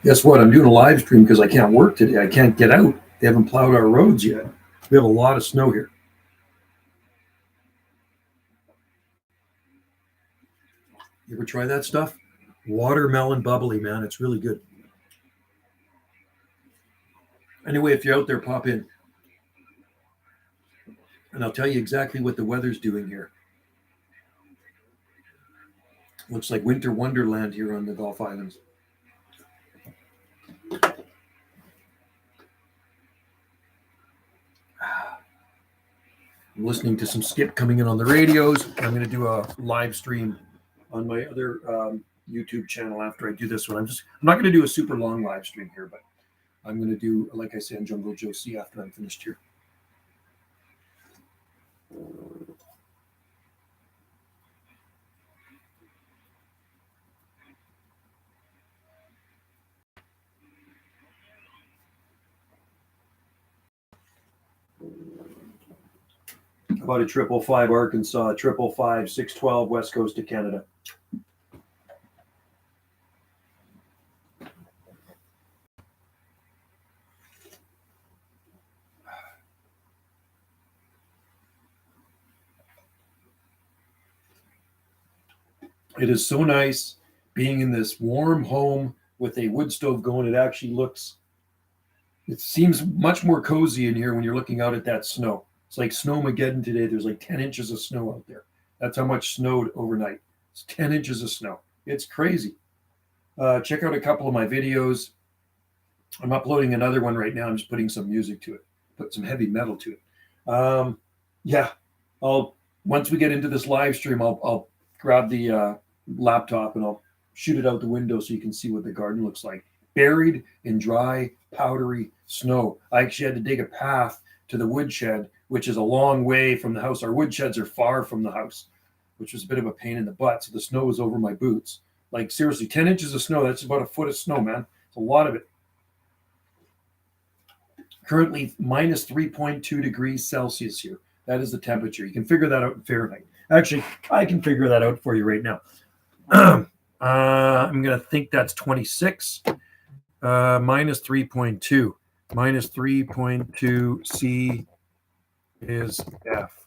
Guess what? I'm doing a live stream because I can't work today. I can't get out. They haven't plowed our roads yet. We have a lot of snow here. You ever try that stuff? Watermelon bubbly, man. It's really good. Anyway, if you're out there, pop in. And I'll tell you exactly what the weather's doing here. Looks like winter wonderland here on the Gulf Islands. I'm listening to some skip coming in on the radios. I'm going to do a live stream on my other YouTube channel after I do this one. I'm not going to do a super long live stream here, but I'm going to do, like I say, on Jungle Joe C after I'm finished here. About a 555 Arkansas, 555 612 West Coast of Canada. It is so nice being in this warm home with a wood stove going. It seems much more cozy in here when you're looking out at that snow. It's like Snowmageddon today. There's like 10 inches of snow out there. That's how much snowed overnight. It's 10 inches of snow. It's crazy. Check out a couple of my videos. I'm uploading another one right now. I'm just putting some music to it, put some heavy metal to it. Once we get into this live stream, I'll grab the laptop and I'll shoot it out the window so you can see what the garden looks like. Buried in dry, powdery snow. I actually had to dig a path to the woodshed, which is a long way from the house. Our woodsheds are far from the house, which was a bit of a pain in the butt. So the snow was over my boots. Like seriously, 10 inches of snow. That's about a foot of snow, man. It's a lot of it. Currently minus 3.2 degrees Celsius here. That is the temperature. You can figure that out in Fahrenheit. Actually, I can figure that out for you right now. I'm going to think that's 26. Minus 3.2. Minus 3.2 C is F.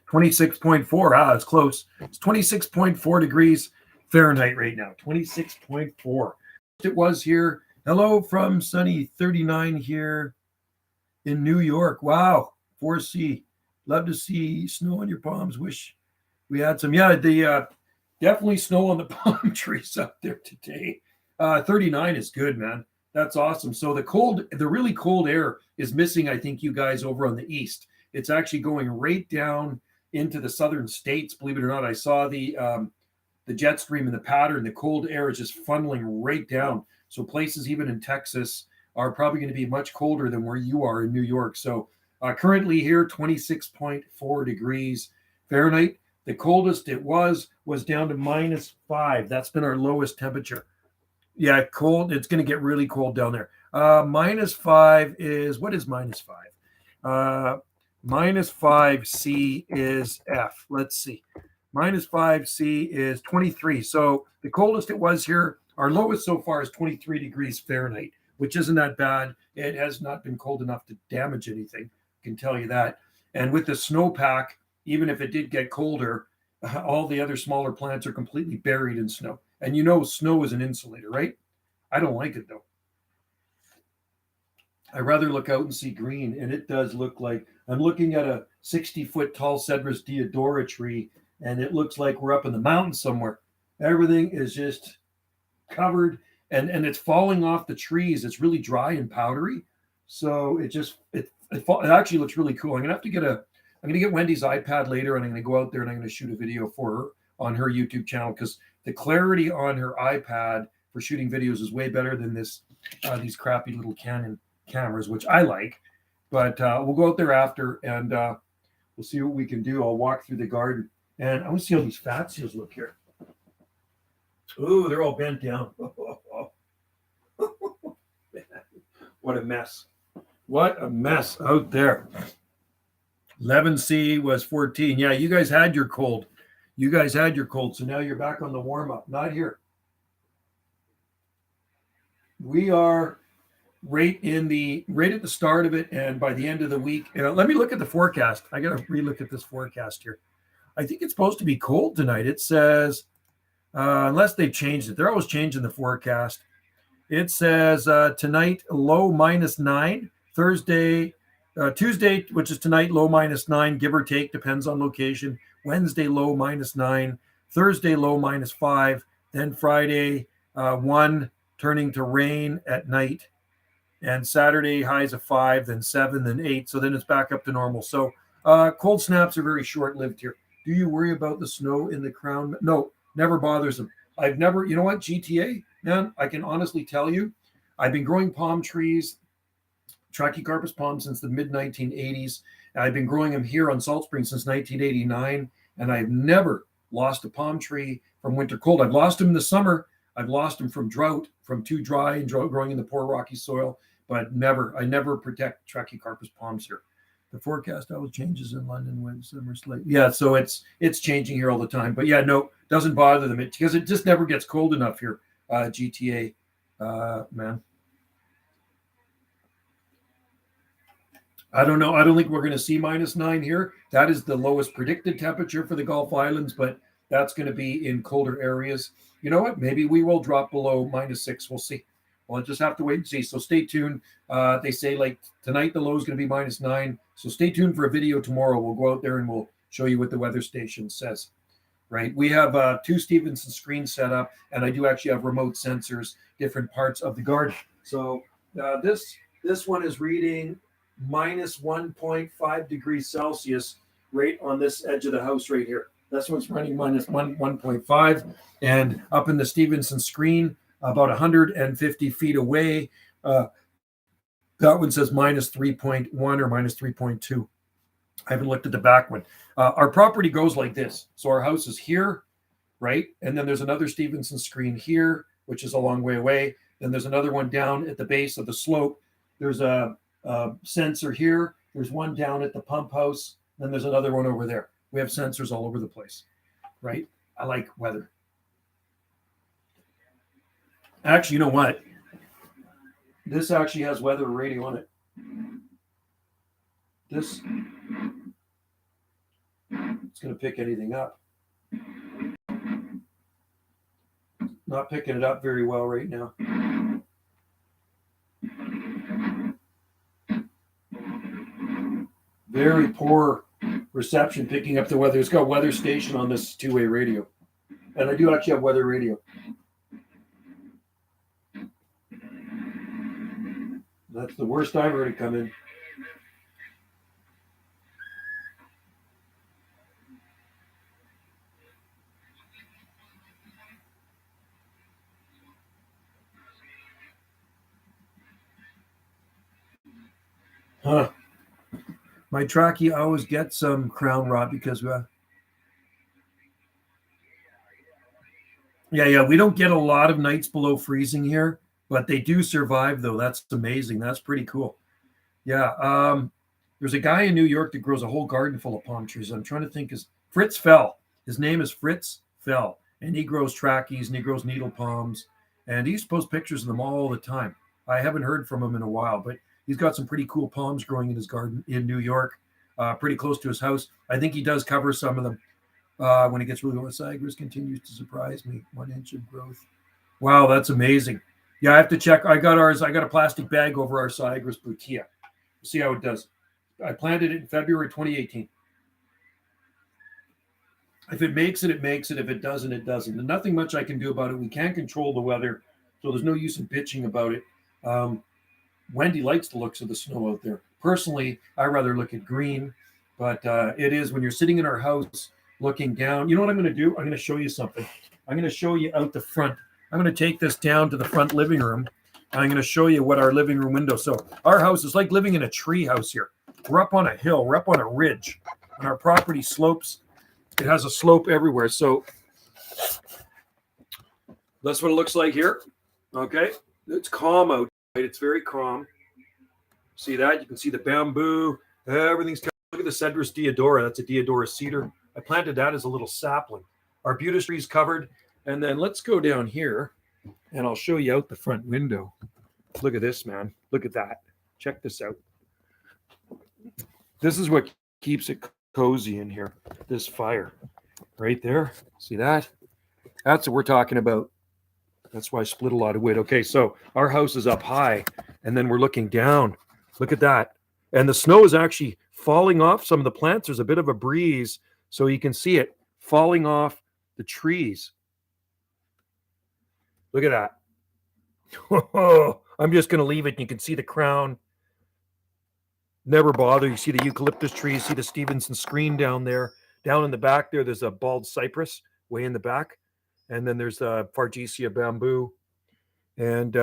26.4. That's close. It's 26.4 degrees Fahrenheit right now. 26.4. It was here. Hello from sunny 39 here in New York. Wow. 4C. Love to see snow on your palms. Wish we had some. Yeah, definitely snow on the palm trees out there today. 39 is good, man. That's awesome. So the really cold air is missing, I think, you guys over on the east. It's actually going right down into the southern states. Believe it or not, I saw the jet stream and the pattern. The cold air is just funneling right down. So places even in Texas are probably going to be much colder than where you are in New York. So currently here, 26.4 degrees Fahrenheit. The coldest it was down to -5. That's been our lowest temperature. Yeah, cold. It's going to get really cold down there. -5 is, what is -5? -5C is F. Let's see. -5C is 23. So the coldest it was here, our lowest so far is 23 degrees Fahrenheit, which isn't that bad. It has not been cold enough to damage anything. I can tell you that. And with the snowpack, even if it did get colder, all the other smaller plants are completely buried in snow. And you know snow is an insulator, right? I don't like it, though. I'd rather look out and see green, and it does look like I'm looking at a 60-foot tall Cedrus deodora tree, and it looks like we're up in the mountains somewhere. Everything is just covered, and it's falling off the trees. It's really dry and powdery, so it actually looks really cool. I'm gonna get Wendy's iPad later, and I'm gonna go out there and I'm gonna shoot a video for her on her YouTube channel, because the clarity on her iPad for shooting videos is way better than these crappy little Canon cameras, which I like. But we'll go out there after, and we'll see what we can do. I'll walk through the garden, and I want to see how these fat seals look here. Ooh, they're all bent down. What a mess. What a mess out there. 11C was 14. Yeah, you guys had your cold. You guys had your cold, so now you're back on the warm-up. Not here. We are right at the start of it, and by the end of the week, let me look at the forecast. I got to relook at this forecast here. I think it's supposed to be cold tonight. It says, unless they've changed it, they're always changing the forecast. It says tonight low -9, Tuesday, which is tonight, low -9, give or take, depends on location. Wednesday low -9, Thursday low -5, then Friday 1 turning to rain at night, and Saturday highs of 5, then 7, then 8. So then it's back up to normal. So cold snaps are very short-lived here. Do you worry about the snow in the crown? No, never bothers them. I've never, you know what, GTA, man, I can honestly tell you, I've been growing palm trees, Trachycarpus palm, since the mid-1980s. I've been growing them here on Salt Spring since 1989, and I've never lost a palm tree from winter cold. I've lost them in the summer. I've lost them from drought, from too dry and growing in the poor rocky soil, but I never protect Trachycarpus palms here. The forecast always changes in London when summer's late. Yeah, so it's changing here all the time. But yeah, no, doesn't bother them because it just never gets cold enough here, GTA, man. I don't know. I don't think we're going to see -9 here. That is the lowest predicted temperature for the Gulf Islands, but that's going to be in colder areas. You know what? Maybe we will drop below -6. We'll see. We'll just have to wait and see. So stay tuned. They say like tonight the low is going to be -9. So stay tuned for a video tomorrow. We'll go out there and we'll show you what the weather station says. Right? We have 2 Stevenson screens set up, and I do actually have remote sensors, different parts of the garden. So this one is reading -1.5 degrees Celsius right on this edge of the house right here. This one's running -1.5, and up in the Stevenson screen, about 150 feet away, that one says -3.1 or -3.2. I haven't looked at the back one. Our property goes like this. So our house is here, right? And then there's another Stevenson screen here, which is a long way away. Then there's another one down at the base of the slope. There's a sensor here. There's one down at the pump house. Then there's another one over there. We have sensors all over the place, right? I like weather. Actually, you know what? This actually has weather radio on it. It's going to pick anything up. Not picking it up very well right now. Very poor reception picking up the weather. It's got weather station on this 2-way radio. And I do actually have weather radio. That's the worst I've heard it come in. Huh. My trachea always gets some crown rot because we don't get a lot of nights below freezing here, but they do survive though. That's amazing. That's pretty cool. Yeah. There's a guy in New York that grows a whole garden full of palm trees. I'm trying to think. Is Fritz Fell. His name is Fritz Fell, and he grows trachees and he grows needle palms, and he used to post pictures of them all the time. I haven't heard from him in a while, but he's got some pretty cool palms growing in his garden in New York, pretty close to his house. I think he does cover some of them when it gets really warm. Cypress continues to surprise me. 1 inch of growth. Wow, that's amazing. Yeah, I have to check. I got a plastic bag over our Cypress Boutia. See how it does. I planted it in February 2018. If it makes it, it makes it. If it doesn't, it doesn't. And nothing much I can do about it. We can't control the weather, so there's no use in bitching about it. Wendy likes the looks of the snow out there. Personally, I rather look at green, but it is when you're sitting in our house looking down. You know what I'm going to do? I'm going to show you something. I'm going to show you out the front. I'm going to take this down to the front living room. I'm going to show you what our living room window. So our house is like living in a tree house here. We're up on a hill. We're up on a ridge. And our property slopes. It has a slope everywhere. So that's what it looks like here. Okay. It's calm out. It's very calm. See that? You can see the bamboo. Everything's. Look at the Cedrus deodora. That's a deodora cedar. I planted that as a little sapling. Arbutus trees covered. And then let's go down here and I'll show you out the front window. Look at this, man. Look at that. Check this out. This is what keeps it cozy in here. This fire right there. See that? That's what we're talking about. That's why I split a lot of wood. Okay, so our house is up high and then we're looking down. Look at that. And the snow is actually falling off some of the plants. There's a bit of a breeze, so you can see it falling off the trees. Look at that. Oh, I'm just going to leave it. You can see the crown. Never bother. You see the eucalyptus trees, see the Stevenson screen down there. Down in the back there, there's a bald cypress way in the back. And then there's a Fargesia bamboo. And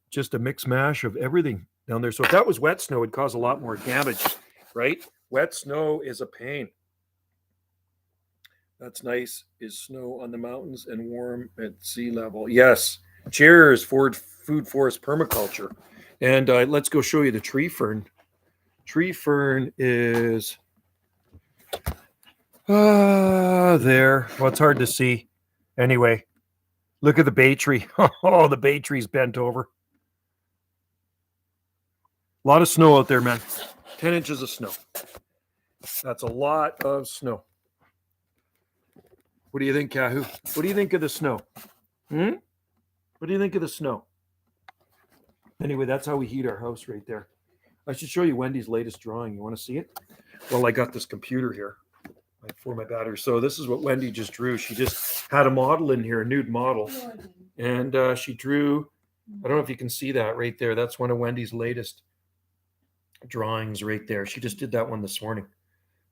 just a mix mash of everything down there. So if that was wet snow, it'd cause a lot more damage, right? Wet snow is a pain. That's nice. Is snow on the mountains and warm at sea level? Yes. Cheers for food forest permaculture. And let's go show you the tree fern. Tree fern is there. Well, it's hard to see. Anyway, look at the bay tree. Oh, the bay tree's bent over. A lot of snow out there, man. 10 inches of snow. That's a lot of snow. What do you think, Kahoo? What do you think of the snow? What do you think of the snow? Anyway, that's how we heat our house right there. I should show you Wendy's latest drawing. You want to see it? Well, I got this computer here for my battery. So this is what Wendy just drew. She just had a model in here, a nude model. And she drew, I don't know if you can see that right there. That's one of Wendy's latest drawings right there. She just did that one this morning.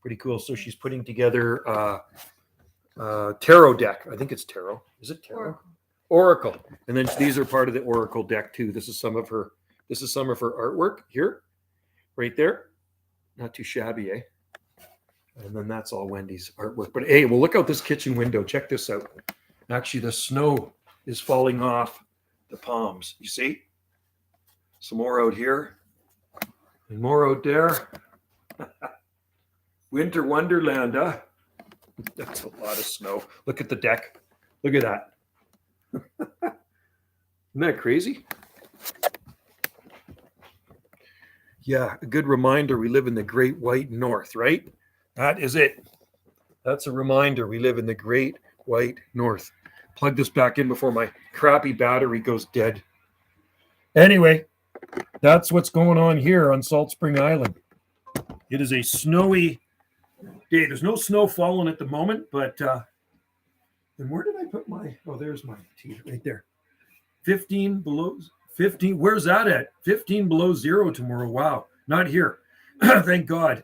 Pretty cool. So she's putting together tarot deck. I think it's tarot. Is it tarot? Oracle. And then these are part of the Oracle deck too. This is some of her artwork here, right there. Not too shabby, eh? And then that's all Wendy's artwork. But hey, well, look out this kitchen window. Check this out. Actually, the snow is falling off the palms. You see? Some more out here. And more out there. Winter wonderland, huh? That's a lot of snow. Look at the deck. Look at that. Isn't that crazy? Yeah, a good reminder we live in the Great White North, right? That is it. That's a reminder we live in the Great White North. Plug this back in before my crappy battery goes dead. Anyway, that's what's going on here on Salt Spring Island. It is a snowy day. There's no snow falling at the moment, but and where did I put my, oh, there's my tea right there. 15 below, 15, where's that at? 15 below zero tomorrow. Wow, not here. Thank God.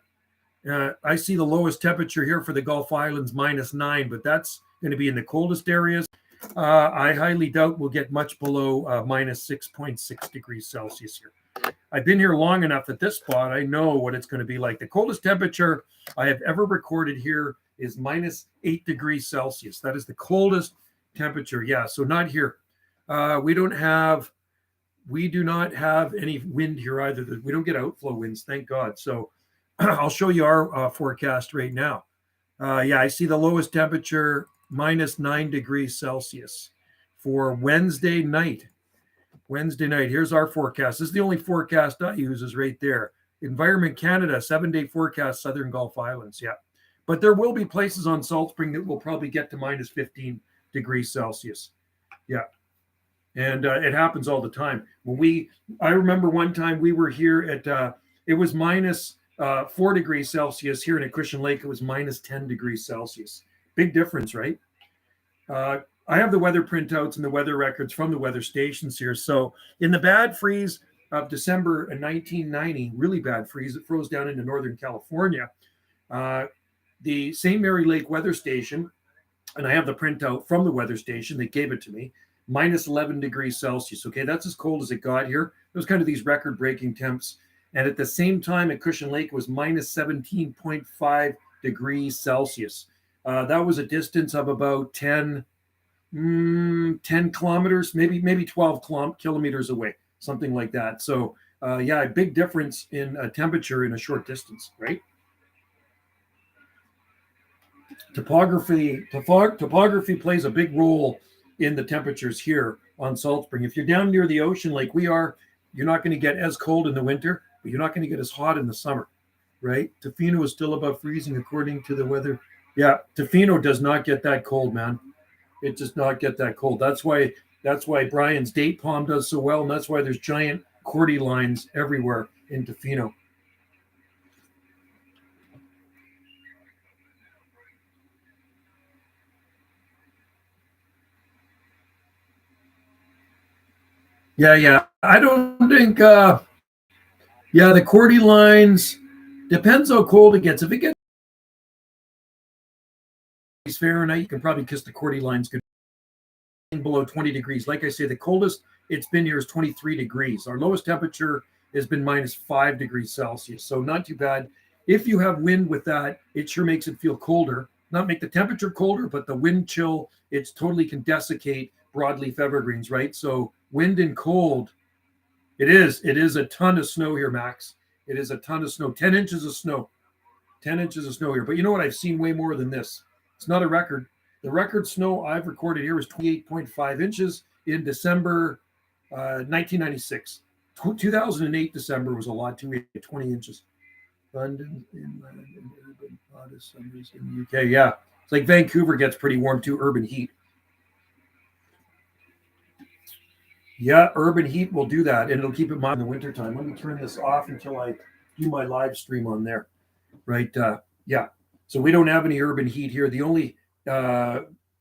I see the lowest temperature here for the Gulf Islands, -9, but that's going to be in the coldest areas. I highly doubt we'll get much below -6.6 degrees Celsius here. I've been here long enough at this spot. I know what it's going to be like. The coldest temperature I have ever recorded here is -8 degrees Celsius. That is the coldest temperature. Yeah, so not here. We do not have any wind here either. We don't get outflow winds, thank God. So I'll show you our forecast right now. Yeah, I see the lowest temperature -9 degrees Celsius for Wednesday night. Wednesday night. Here's our forecast. This is the only forecast I use is right there. Environment Canada, 7-day forecast, Southern Gulf Islands. Yeah. But there will be places on Salt Spring that will probably get to -15 degrees Celsius. Yeah. And it happens all the time. I remember one time we were here at, it was -4 degrees Celsius. Here in Acushnet Lake, it was -10 degrees Celsius. Big difference, right? I have the weather printouts and the weather records from the weather stations here. So in the bad freeze of December of 1990, really bad freeze, it froze down into Northern California. The St. Mary Lake weather station, and I have the printout from the weather station, they gave it to me, -11 degrees Celsius. Okay, that's as cold as it got here. It was kind of these record-breaking temps. And at the same time at Acushnet Lake, it was -17.5 degrees Celsius. That was a distance of about 10 kilometers, maybe 12 kilometers away, something like that. So yeah, a big difference in temperature in a short distance, right? Topography plays a big role in the temperatures here on Salt Spring. If you're down near the ocean like we are, you're not going to get as cold in the winter, but you're not going to get as hot in the summer, right? Tofino is still above freezing according to the weather. Yeah, Tofino does not get that cold, man. It does not get that cold. That's why Brian's date palm does so well, and that's why there's giant cordy lines everywhere in Tofino. Yeah. I don't think the cordy lines depends how cold it gets. If it gets Fahrenheit, you can probably kiss the cordy lines good below 20 degrees. Like I say, the coldest it's been here is 23 degrees. Our lowest temperature has been -5 degrees Celsius. So not too bad. If you have wind with that, it sure makes it feel colder. Not make the temperature colder, but the wind chill, it's totally can desiccate broadleaf evergreens, right? So wind and cold, it is a ton of snow here, Max. It is a ton of snow, 10 inches of snow. 10 inches of snow here. But you know what? I've seen way more than this. It's not a record. The record snow I've recorded here is 28.5 inches in December 1996. 2008 December was a lot too. We had 20 inches. London, inland, and urban, hottest summers in the UK. Yeah. It's like Vancouver gets pretty warm too, urban heat. Yeah, urban heat will do that, and it'll keep it mild in the wintertime. Let me turn this off until I do my live stream on there. Right. Yeah. So we don't have any urban heat here. The only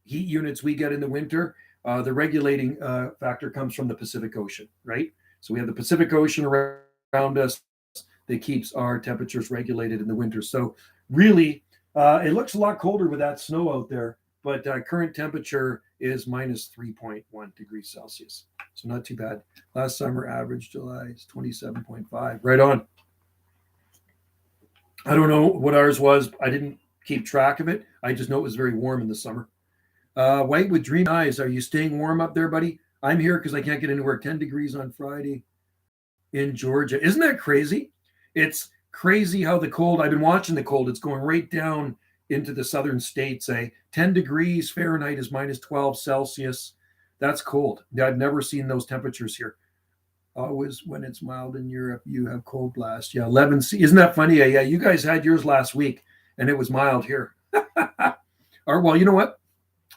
heat units we get in the winter, the regulating factor comes from the Pacific Ocean, right? So we have the Pacific Ocean around us that keeps our temperatures regulated in the winter. So really, it looks a lot colder with that snow out there, but current temperature is -3.1 degrees Celsius. So not too bad. Last summer average July is 27.5. Right on. I don't know what ours was. I didn't keep track of it. I just know it was very warm in the summer. White with dreamy eyes. Are you staying warm up there, buddy? I'm here because I can't get anywhere. 10 degrees on Friday in Georgia. Isn't that crazy? It's crazy how the cold, I've been watching the cold. It's going right down into the southern states. 10 degrees Fahrenheit is -12 Celsius. That's cold. I've never seen those temperatures here. Always when it's mild in Europe, you have cold blast. Yeah, 11. Isn't that funny? Yeah, you guys had yours last week, and it was mild here. Or, well, you know what?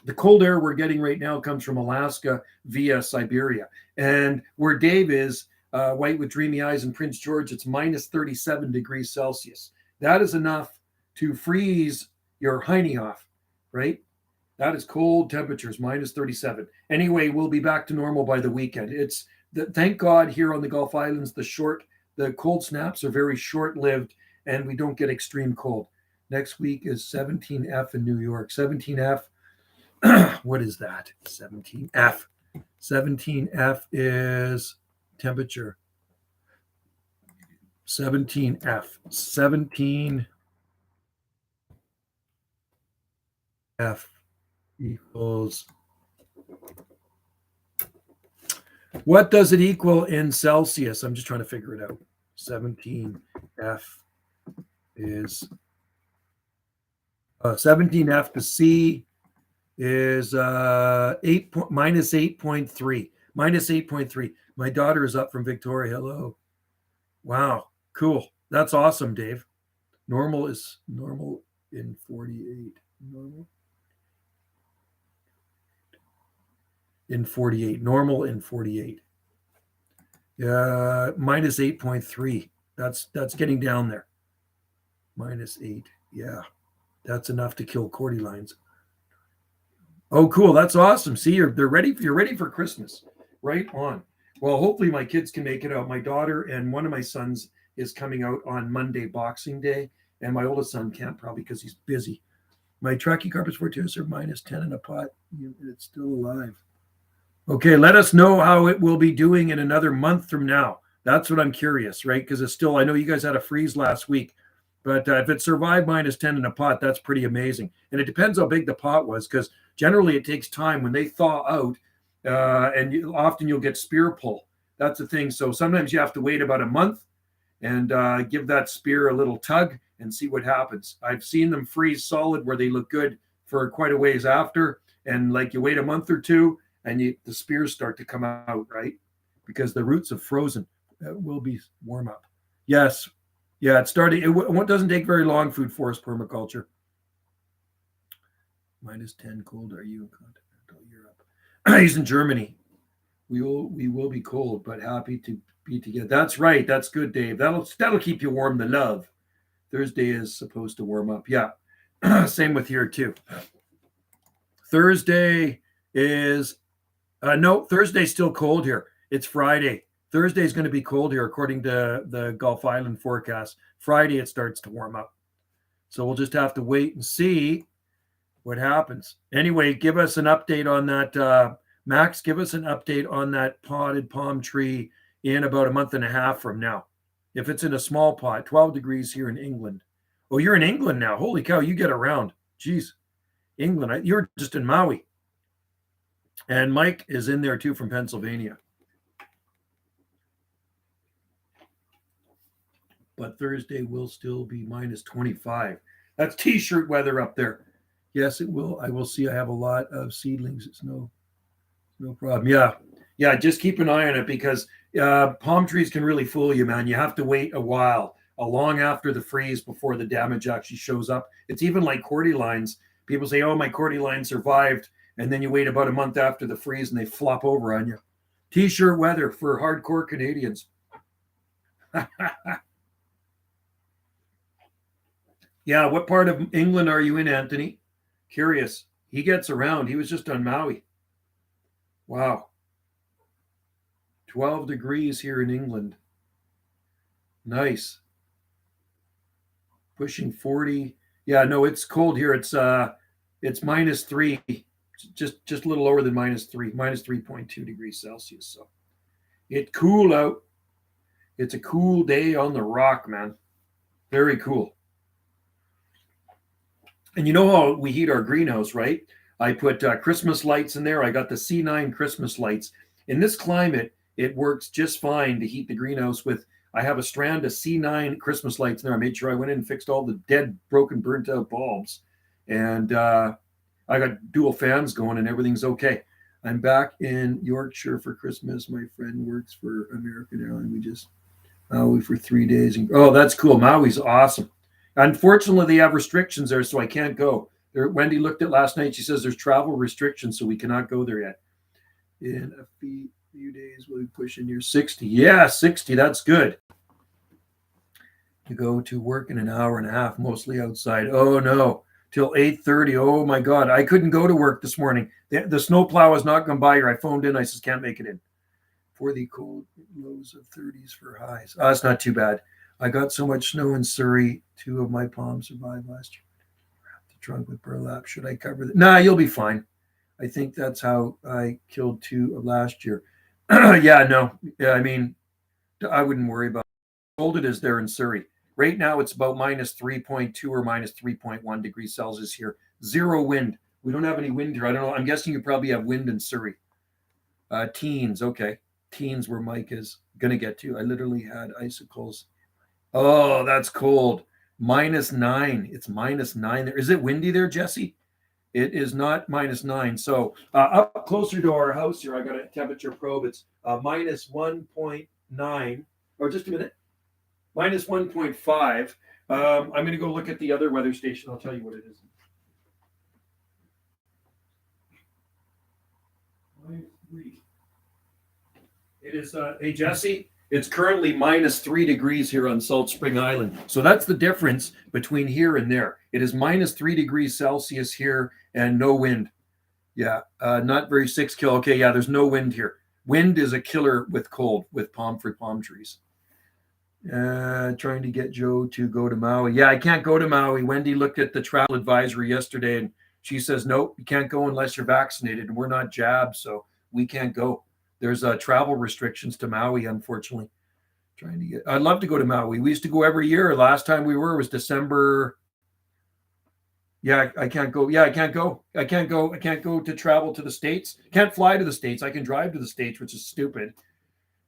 The cold air we're getting right now comes from Alaska via Siberia. And where Dave is, White with Dreamy Eyes in Prince George, it's -37 degrees Celsius. That is enough to freeze your hiney off, right? That is cold temperatures, -37. Anyway, we'll be back to normal by the weekend. Thank God here on the Gulf Islands, the cold snaps are very short-lived and we don't get extreme cold. Next week is 17F in New York. 17F, what is that? 17F. 17F is temperature. 17F. 17F equals. What does it equal in Celsius? I'm just trying to figure it out. 17F is 17F to C is -8.3. -8.3. My daughter is up from Victoria. Hello. Wow. Cool. That's awesome, Dave. Normal in 48. Normal in 48. Normal in 48. -8.3. That's getting down there. -8. Yeah. That's enough to kill cordy lines. Oh, cool. That's awesome. See, you're ready for Christmas. Right on. Well, hopefully my kids can make it out. My daughter and one of my sons is coming out on Monday, Boxing Day, and my oldest son can't probably because he's busy. My Truckee carpets for two are -10 in a pot. It's still alive. Okay, let us know how it will be doing in another month from now. That's what I'm curious, right? Because it's still, I know you guys had a freeze last week, but if it survived -10 in a pot, that's pretty amazing. And it depends how big the pot was, because generally it takes time when they thaw out, and often you'll get spear pull. That's the thing. So sometimes you have to wait about a month and give that spear a little tug, and see what happens. I've seen them freeze solid where they look good for quite a ways after, and like you wait a month or two and the spears start to come out, right? Because the roots have frozen. It will be warm up. Yes. Yeah, it's starting. It doesn't take very long, food forest permaculture. -10 cold. Are you in continental Europe? He's in Germany. We will be cold, but happy to be together. That's right. That's good, Dave. That'll keep you warm. The love. Thursday is supposed to warm up. Yeah. Same with here too. Thursday is no, Thursday's still cold here. It's Friday. Thursday is going to be cold here according to the Gulf Island forecast. Friday it starts to warm up. So we'll just have to wait and see what happens. Anyway, give us an update on that. Max, give us an update on that potted palm tree in about a month and a half from now. If it's in a small pot, 12 degrees here in England. Oh, you're in England now. Holy cow, you get around. Jeez. England, you're just in Maui. And Mike is in there too from Pennsylvania. But Thursday will still be -25. That's t-shirt weather up there. Yes, it will. I will see. I have a lot of seedlings. It's no problem. Yeah. Just keep an eye on it because palm trees can really fool you, man. You have to wait a while, long after the freeze before the damage actually shows up. It's even like cordylines. People say, "Oh, my cordyline survived," and then you wait about a month after the freeze and they flop over on you. T-shirt weather for hardcore Canadians. Yeah, what part of England are you in, Anthony? Curious. He gets around. He was just on Maui. Wow. 12 degrees here in England. Nice. Pushing 40. Yeah, no, it's cold here. It's -3, just a little lower than -3, -3.2 degrees Celsius. So it's cool out. It's a cool day on the rock, man. Very cool. And you know how we heat our greenhouse, right? I put Christmas lights in there. I got the C9 Christmas lights. In this climate, it works just fine to heat the greenhouse with. I have a strand of C9 Christmas lights in there. I made sure I went in and fixed all the dead, broken, burnt out bulbs. And I got dual fans going and everything's okay. I'm back in Yorkshire for Christmas. My friend works for American Airlines. We just Maui for 3 days. Oh, that's cool. Maui's awesome. Unfortunately, they have restrictions there, so I can't go. Wendy looked at last night. She says there's travel restrictions, so we cannot go there yet. In a few days, we'll be pushing near 60. Yeah, 60. That's good. To go to work in an hour and a half, mostly outside. Oh, no. Till 8:30. Oh, my God. I couldn't go to work this morning. The snowplow has not gone by here. I phoned in. I says, can't make it in. For the cold lows of 30s for highs. Oh, that's not too bad. I got so much snow in Surrey. 2 of my palms survived last year. Wrap the trunk with burlap. Should I cover that? Nah, you'll be fine. I think that's how I killed 2 of last year. Yeah, no. Yeah, I mean, I wouldn't worry about how cold it is there in Surrey. Right now, it's about -3.2 or -3.1 degrees Celsius here. 0 wind. We don't have any wind here. I don't know. I'm guessing you probably have wind in Surrey. Teens. Okay. Teens where Mike is going to get to. I literally had icicles. Oh, that's cold. -9. It's -9 there. Is it windy there, Jesse? It is not -9. So up closer to our house here, I got a temperature probe. It's -1.9. Or just a minute. -1.5. I'm going to go look at the other weather station. I'll tell you what it is. It is, hey, Jesse, it's currently -3 degrees here on Salt Spring Island. So that's the difference between here and there. It is -3 degrees Celsius here and no wind. Yeah, not very 6 kill. Okay, yeah, there's no wind here. Wind is a killer with cold, with palm trees. Trying to get Joe to go to Maui. Yeah, I can't go to Maui. Wendy looked at the travel advisory yesterday and she says, nope, you can't go unless you're vaccinated. And we're not jabbed, so we can't go. There's travel restrictions to Maui, unfortunately. I'd love to go to Maui. We used to go every year. Last time we were was December. Yeah, I can't go. Yeah, I can't go. I can't go to travel to the States. Can't fly to the States. I can drive to the States, which is stupid.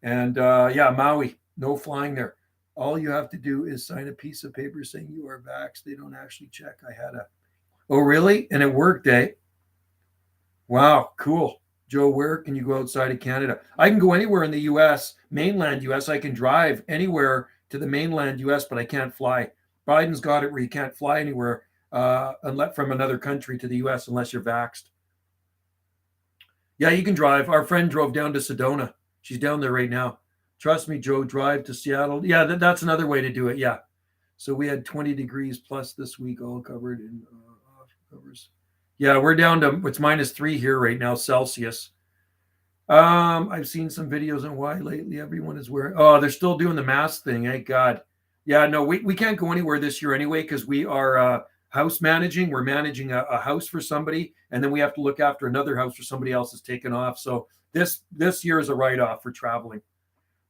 And yeah, Maui, no flying there. All you have to do is sign a piece of paper saying you are vaxxed. They don't actually check. I had a, oh, really? And it worked, eh? Wow, cool. Joe, where can you go outside of Canada? I can go anywhere in the US, mainland US. I can drive anywhere to the mainland US, but I can't fly. Biden's got it where you can't fly anywhere unless from another country to the US unless you're vaxxed. Yeah, you can drive. Our friend drove down to Sedona. She's down there right now. Trust me, Joe, drive to Seattle. Yeah, that's another way to do it. Yeah. So we had 20 degrees plus this week, all covered in off covers. Yeah, we're down to it's -3 here right now, Celsius. I've seen some videos on why lately everyone is wearing. Oh, they're still doing the mask thing. Thank God. Yeah, no, we can't go anywhere this year anyway because we are house managing. We're managing a house for somebody, and then we have to look after another house for somebody else is taken off. So this year is a write-off for traveling.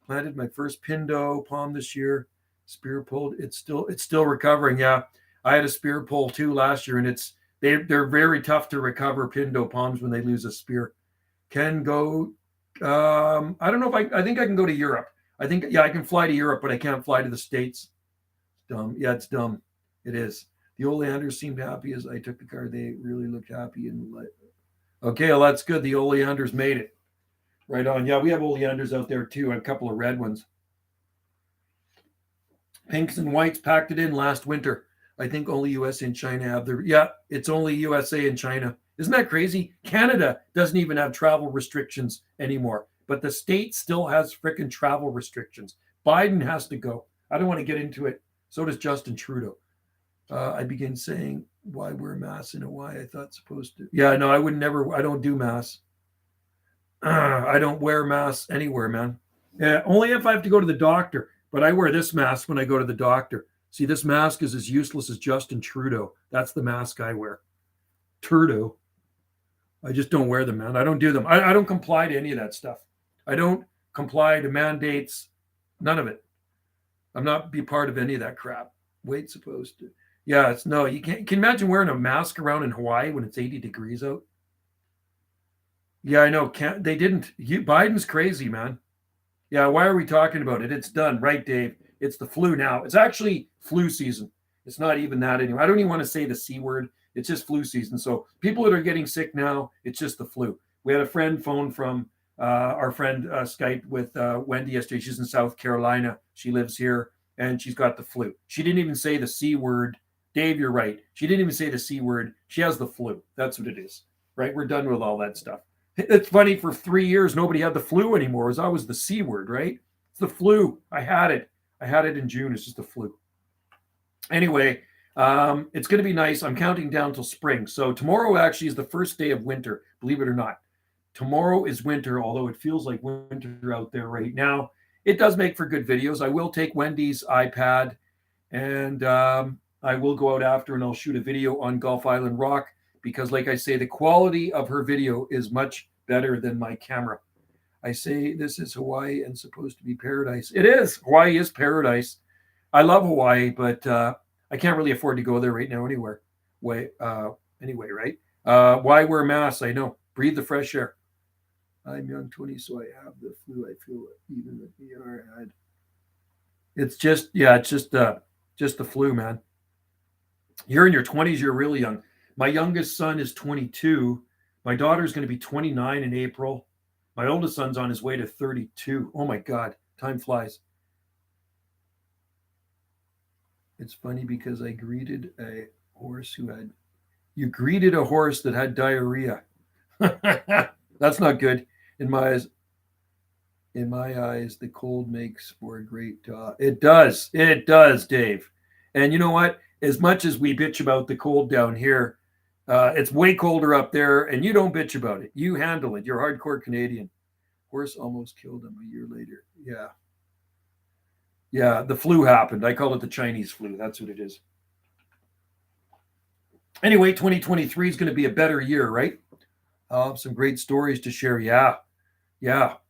Planted my first pindo palm this year. Spear pulled. It's still recovering. Yeah, I had a spear pull too last year, and they're very tough to recover pindo palms when they lose a spear. Can go. I don't know if I think I can go to Europe. I think I can fly to Europe, but I can't fly to the States. Dumb. Yeah, it's dumb. It is. The oleanders seemed happy as I took the car. They really looked happy and like. Okay, well that's good. The oleanders made it. Right on. Yeah, we have oleanders out there too. A couple of red ones. Pinks and whites packed it in last winter. I think only USA and China have their. Yeah, it's only USA and China. Isn't that crazy? Canada doesn't even have travel restrictions anymore, but the state still has freaking travel restrictions. Biden has to go. I don't want to get into it. So does Justin Trudeau. I begin saying, why wear masks in Hawaii? I thought supposed to. Yeah, no, I would never. I don't do masks. I don't wear masks anywhere, man. Only if I have to go to the doctor. But I wear this mask when I go to the doctor. See, this mask is as useless as Justin Trudeau. That's the mask I wear. Trudeau. I just don't wear them, man. I don't do them. I don't comply to any of that stuff. I don't comply to mandates. None of it. I'm not be part of any of that crap. Wait, supposed to. Yeah, it's no. You can't. Can you imagine wearing a mask around in Hawaii when it's 80 degrees out? Yeah, I know. They didn't. Biden's crazy, man. Yeah, why are we talking about it? It's done, right, Dave? It's the flu now. It's actually flu season. It's not even that anymore. I don't even want to say the C word. It's just flu season. So people that are getting sick now, it's just the flu. We had a friend phone from our friend Skype with Wendy yesterday. She's in South Carolina. She lives here, and she's got the flu. She didn't even say the C word. Dave, you're right. She didn't even say the C word. She has the flu. That's what it is, right? We're done with all that stuff. It's funny, for 3 years, nobody had the flu anymore. It was always the C word, right? It's the flu. I had it. I had it in June. It's just the flu. Anyway, it's going to be nice. I'm counting down till spring. So tomorrow actually is the first day of winter, believe it or not. Tomorrow is winter, although it feels like winter out there right now. It does make for good videos. I will take Wendy's iPad, and I will go out after and I'll shoot a video on Gulf Island Rock, because like I say, the quality of her video is much better than my camera. I say this is Hawaii and supposed to be paradise. It is. Hawaii is paradise. I love Hawaii, but I can't really afford to go there right now anywhere. Anyway, right? Why wear masks? I know. Breathe the fresh air. I'm young, 20, so I have the flu. I feel it, even the ER had. It's just, yeah, it's just the flu, man. You're in your 20s. You're really young. My youngest son is 22. My daughter's going to be 29 in April. My oldest son's on his way to 32. Oh my God, time flies. It's funny because I greeted a horse you greeted a horse that had diarrhea. That's not good. In my eyes, the cold makes for a great dog. It does, Dave. And you know what? As much as we bitch about the cold down here, it's way colder up there, and you don't bitch about it. You handle it. You're a hardcore Canadian. Horse almost killed him a year later. Yeah. Yeah, the flu happened. I call it the Chinese flu. That's what it is. Anyway, 2023 is going to be a better year, right? Some great stories to share. Yeah.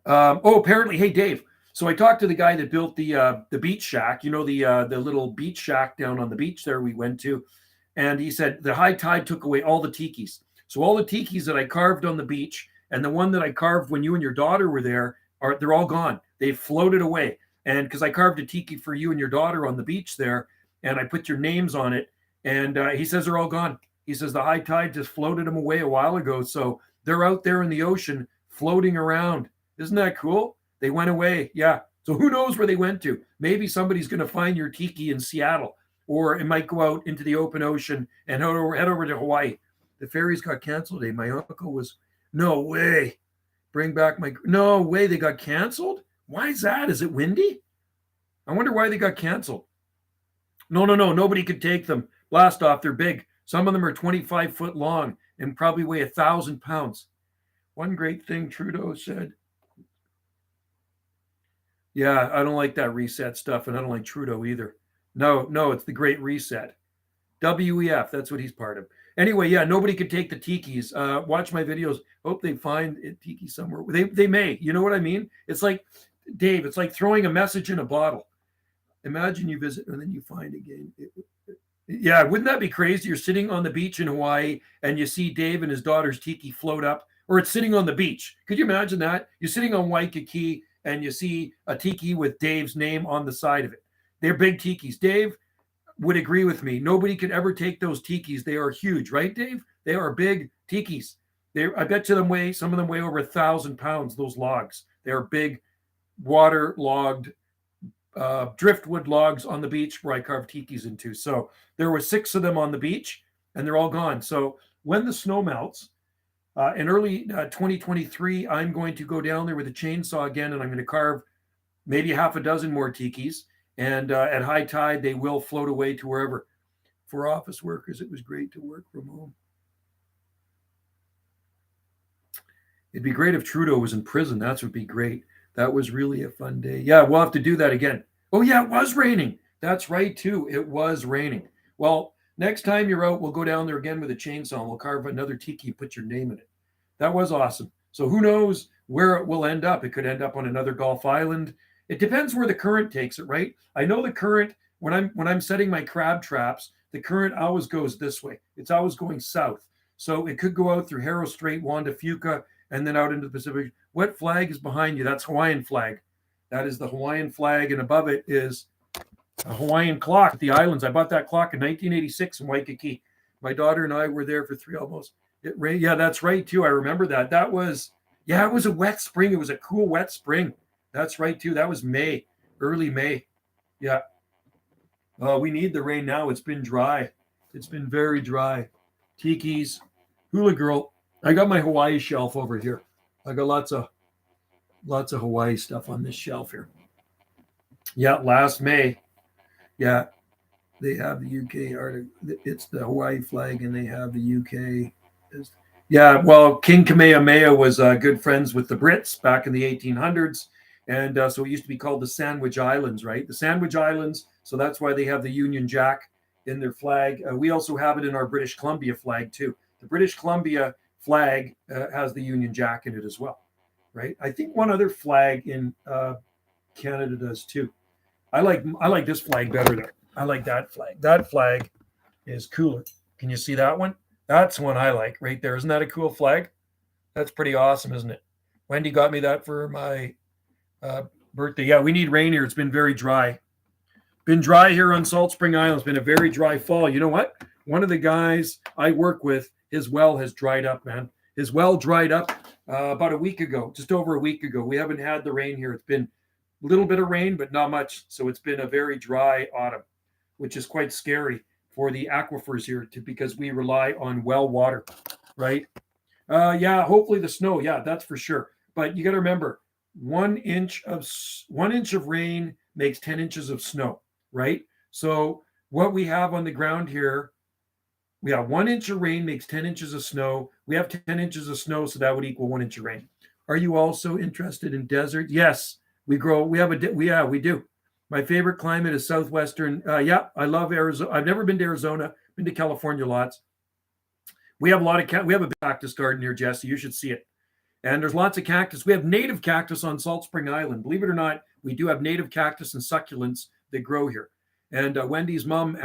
Apparently, hey, Dave. So I talked to the guy that built the beach shack. You know, the little beach shack down on the beach there we went to. And he said the high tide took away all the tikis. So all the tikis that I carved on the beach and the one that I carved when you and your daughter were there, they're all gone. They've floated away. And because I carved a tiki for you and your daughter on the beach there, and I put your names on it. And he says they're all gone. He says the high tide just floated them away a while ago. So they're out there in the ocean floating around. Isn't that cool? They went away. Yeah. So who knows where they went to? Maybe somebody's going to find your tiki in Seattle, or it might go out into the open ocean and head over to Hawaii. The ferries got canceled today. My uncle was, no way. Bring back my, no way. They got canceled? Why is that? Is it windy? I wonder why they got canceled. No. Nobody could take them. Blast off. They're big. Some of them are 25 foot long and probably weigh 1,000 pounds. One great thing Trudeau said. Yeah, I don't like that reset stuff, and I don't like Trudeau either. No, it's the Great Reset. WEF, that's what he's part of. Anyway, yeah, nobody could take the tikis. Watch my videos. Hope they find a tiki somewhere. They may. You know what I mean? It's like, Dave, it's like throwing a message in a bottle. Imagine you visit and then you find again. Yeah, wouldn't that be crazy? You're sitting on the beach in Hawaii and you see Dave and his daughter's tiki float up, or it's sitting on the beach. Could you imagine that? You're sitting on Waikiki and you see a tiki with Dave's name on the side of it. They're big tikis. Dave would agree with me. Nobody could ever take those tikis. They are huge, right, Dave? They are big tikis. I bet you some of them weigh over 1,000 pounds, those logs. They are big, water-logged driftwood logs on the beach where I carved tikis into. So there were 6 of them on the beach, and they're all gone. So when the snow melts, in early 2023, I'm going to go down there with a chainsaw again, and I'm going to carve maybe half a dozen more tikis. And at high tide, they will float away to wherever. For office workers, it was great to work from home. It'd be great if Trudeau was in prison. That would be great. That was really a fun day. Yeah, we'll have to do that again. Oh, yeah, it was raining. That's right, too. It was raining. Well, next time you're out, we'll go down there again with a chainsaw and we'll carve another tiki and put your name in it. That was awesome. So who knows where it will end up? It could end up on another Gulf island. It depends where the current takes it, right? I know the current, when I'm setting my crab traps, the current always goes this way. It's always going south. So it could go out through Harrow Strait, Juan de Fuca, and then out into the Pacific. What flag is behind you? That's Hawaiian flag. That is the Hawaiian flag, and above it is a Hawaiian clock at the islands. I bought that clock in 1986 in Waikiki. My daughter and I were there for 3 almost. It rained. Yeah, that's right, too. I remember that. That was, it was a wet spring. It was a cool, wet spring. That's right, too. That was May, early May. Yeah. We need the rain now. It's been dry. It's been very dry. Tikis, hula girl. I got my Hawaii shelf over here. I got lots of Hawaii stuff on this shelf here. Yeah, last May. Yeah, they have the UK article. It's the Hawaii flag, and they have the UK. Yeah, well, King Kamehameha was good friends with the Brits back in the 1800s, and so it used to be called the Sandwich Islands, right? The Sandwich Islands. So that's why they have the Union Jack in their flag. We also have it in our British Columbia flag too. The British Columbia flag has the Union Jack in it as well, right? I think one other flag in Canada does too. I like this flag better though. I like that flag. That flag is cooler. Can you see that one? That's one I like right there. Isn't that a cool flag? That's pretty awesome, isn't it? Wendy got me that for my birthday. Yeah, we need rain here. It's been very dry. Been dry here on Salt Spring Island. It's been a very dry fall. You know what? One of the guys I work with, his well has dried up, man. His well dried up about a week ago, just over a week ago. We haven't had the rain here. It's been a little bit of rain, but not much. So it's been a very dry autumn, which is quite scary for the aquifers here because we rely on well water, right? Yeah, hopefully the snow. Yeah, that's for sure. But you got to remember, 1 inch of rain makes 10 inches of snow, right? So what we have on the ground here, we have 1 inch of rain makes 10 inches of snow. We have 10 inches of snow, so that would equal 1 inch of rain. Are you also interested in desert? Yes, we grow. We do. My favorite climate is southwestern. Yeah, I love Arizona. I've never been to Arizona. Been to California lots. We have a lot of we have a big cactus garden here, Jesse. You should see it. And there's lots of cactus. We have native cactus on Salt Spring Island. Believe it or not, we do have native cactus and succulents that grow here. And Wendy's mom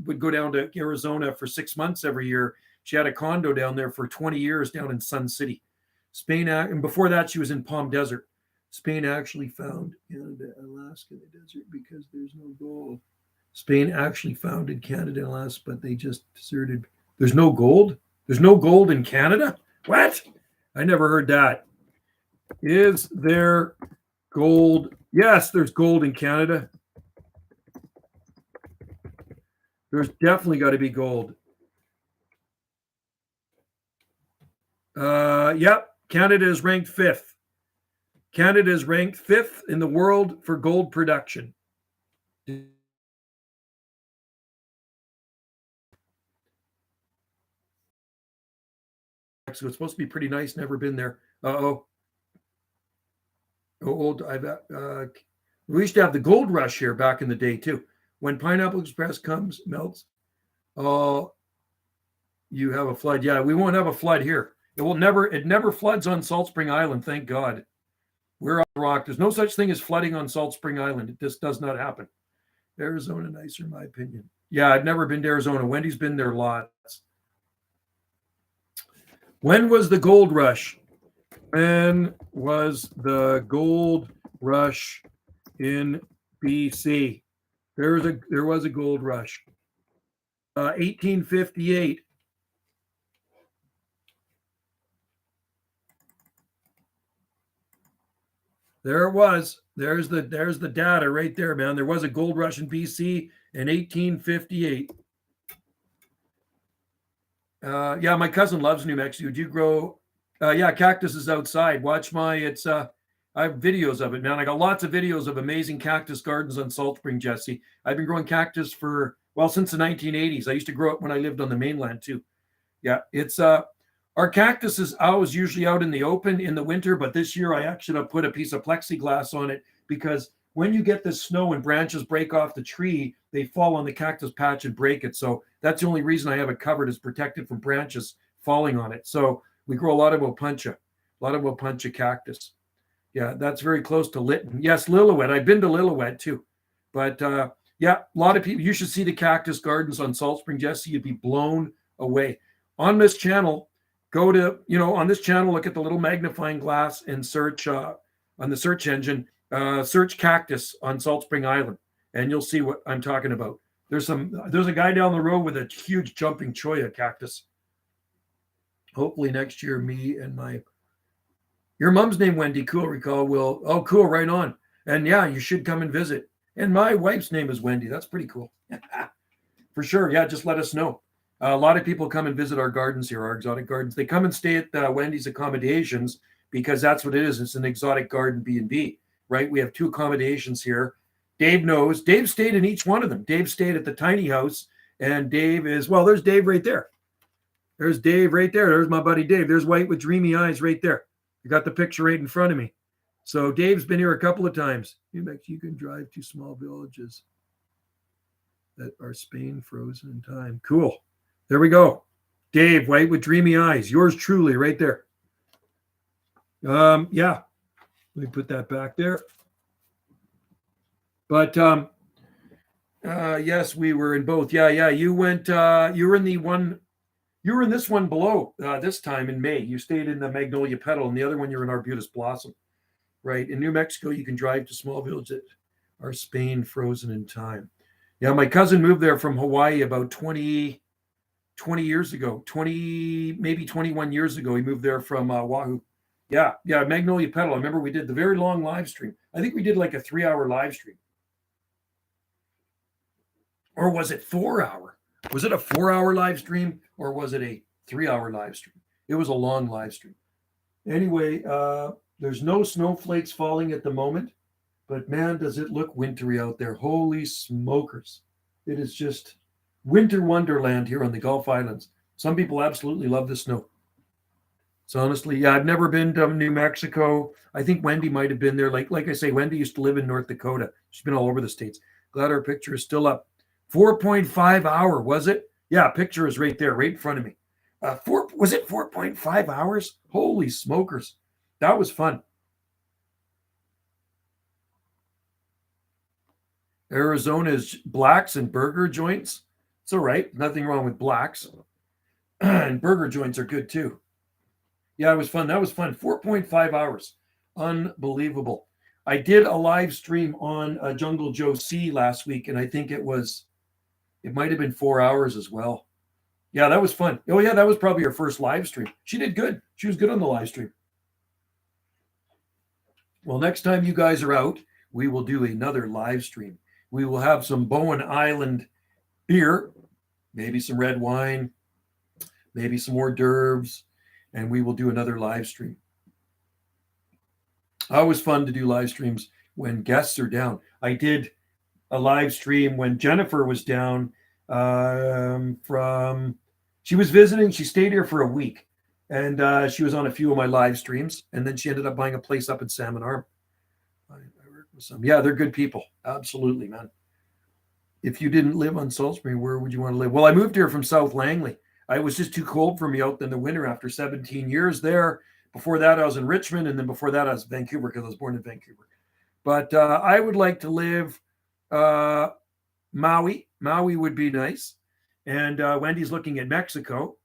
would go down to Arizona for 6 months every year. She had a condo down there for 20 years down in Sun City, Spain. And before that, she was in Palm Desert. Spain actually found Canada, Alaska, in the desert because there's no gold. Spain actually founded Canada and Alaska, but they just deserted. There's no gold? There's no gold in Canada? What? I never heard that. Is there gold? Yes, there's gold in Canada. There's definitely got to be gold. Yep, Canada is ranked fifth. Canada is ranked fifth in the world for gold production. So it's supposed to be pretty nice. Never been there. Oh, we used to have the gold rush here back in the day too. When Pineapple Express comes, melts. Oh, you have a flood. Yeah, we won't have a flood here. It never floods on Salt Spring Island, thank God. We're on the rock. There's no such thing as flooding on Salt Spring Island. This does not happen. Arizona nicer, in my opinion. Yeah, I've never been to Arizona. Wendy's been there lots. When was the gold rush? When was the gold rush in BC? There was a gold rush. 1858. There it was. There's the data right there, man. There was a gold rush in BC in 1858. Yeah, my cousin loves New Mexico. Do you grow? Yeah, cactus is outside. Watch my. I have videos of it, man. I got lots of videos of amazing cactus gardens on Salt Spring, Jesse. I've been growing cactus since the 1980s. I used to grow it when I lived on the mainland too. Yeah, it's our cactus is always usually out in the open in the winter, but this year I actually put a piece of plexiglass on it because when you get the snow and branches break off the tree, they fall on the cactus patch and break it. So that's the only reason I have it covered, is protected from branches falling on it. So we grow a lot of Opuntia cactus. Yeah, that's very close to Lytton. Yes, Lillooet. I've been to Lillooet too. But yeah, a lot of people, you should see the cactus gardens on Salt Spring, Jesse. You'd be blown away. On this channel, look at the little magnifying glass and search on the search engine, search cactus on Salt Spring Island, and you'll see what I'm talking about. There's a guy down the road with a huge jumping cholla cactus. Hopefully next year, me and your mom's name, Wendy, cool, recall, cool, right on. And yeah, you should come and visit. And my wife's name is Wendy. That's pretty cool. For sure. Yeah, just let us know. A lot of people come and visit our gardens here, our exotic gardens. They come and stay at Wendy's accommodations because that's what it is. It's an exotic garden B&B, right? We have 2 accommodations here. Dave knows. Dave stayed in each one of them. Dave stayed at the tiny house, and there's Dave right there. There's Dave right there. There's my buddy Dave. There's White with Dreamy Eyes right there. I got the picture right in front of me. So Dave's been here a couple of times. You can drive to small villages that are Spain frozen in time. Cool. There we go. Dave, White with Dreamy Eyes. Yours truly right there. Yeah. Let me put that back there. But yes, we were in both. Yeah. You went, you were in this one below this time in May. You stayed in the Magnolia Petal, and the other one you're in Arbutus Blossom. Right. In New Mexico, you can drive to small villages that are Spain frozen in time. Yeah, my cousin moved there from Hawaii about 20 years ago, maybe 21 years ago. He moved there from Oahu. Yeah, Magnolia Petal. I remember we did the very long live stream. I think we did like a 3-hour live stream. Or was it 4-hour? Was it a 4-hour live stream or was it a 3-hour live stream? It was a long live stream. Anyway, there's no snowflakes falling at the moment, but man, does it look wintry out there. Holy smokers. It is just winter wonderland here on the Gulf Islands. Some people absolutely love the snow. So honestly, yeah, I've never been to New Mexico. I think Wendy might have been there. Like I say, Wendy used to live in North Dakota. She's been all over the States. Glad our picture is still up. 4.5 hour, was it? Yeah, picture is right there, right in front of me. Was it 4.5 hours? Holy smokers. That was fun. Arizona's blacks and burger joints. It's all right. Nothing wrong with blacks. And burger joints are good too. Yeah, it was fun. That was fun. 4.5 hours. Unbelievable. I did a live stream on Jungle Joe C last week, and I think it might have been 4 hours as well. Yeah, that was fun. Oh, yeah, that was probably her first live stream. She did good. She was good on the live stream. Well, next time you guys are out, we will do another live stream. We will have some Bowen Island beer, maybe some red wine, maybe some hors d'oeuvres, and we will do another live stream. Always fun to do live streams when guests are down. I did a live stream when Jennifer was down she was visiting. She stayed here for a week, and she was on a few of my live streams, and then she ended up buying a place up in Salmon Arm. I worked with some. Yeah, they're good people. Absolutely, man. If you didn't live on Salt Spring, where would you want to live? Well, I moved here from South Langley. It was just too cold for me out in the winter after 17 years there. Before that, I was in Richmond, and then before that, I was in Vancouver because I was born in Vancouver. But I would like to live Maui. Maui would be nice. And Wendy's looking at Mexico.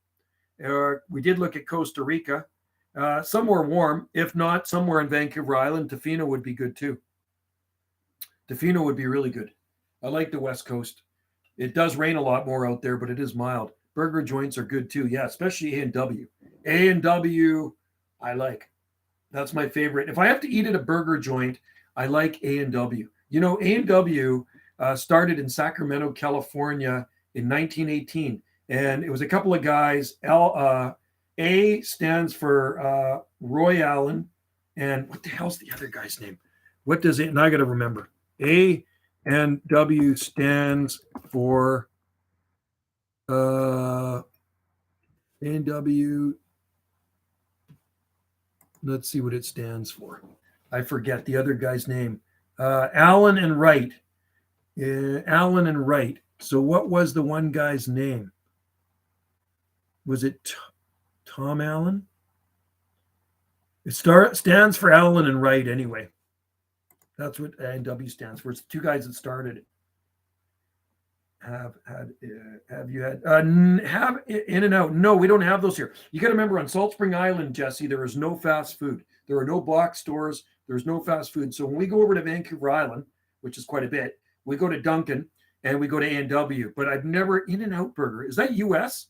We did look at Costa Rica. Somewhere warm. If not, somewhere in Vancouver Island. Tofino would be good too. Tofino would be really good. I like the West Coast. It does rain a lot more out there, but it is mild. Burger joints are good too. Yeah, especially A&W. A&W, I like. That's my favorite. If I have to eat at a burger joint, I like A&W. You know, A&W started in Sacramento, California in 1918. And it was a couple of guys. A stands for Roy Allen. And what the hell's the other guy's name? What does it? And I got to remember. A and W stands for A&W. Let's see what it stands for. I forget the other guy's name. Allen and Wright. Allen and Wright. So what was the one guy's name? Was it Tom Allen? It stands for Allen and Wright anyway. That's what A&W stands for. It's the two guys that started it. Have you had have In-N-Out? No, we don't have those here. You got to remember, on Salt Spring Island, Jesse, there is no fast food. There are no box stores. There's no fast food. So when we go over to Vancouver Island, which is quite a bit, we go to Duncan and we go to A&W. But I've never In-N-Out burger. Is that U.S.?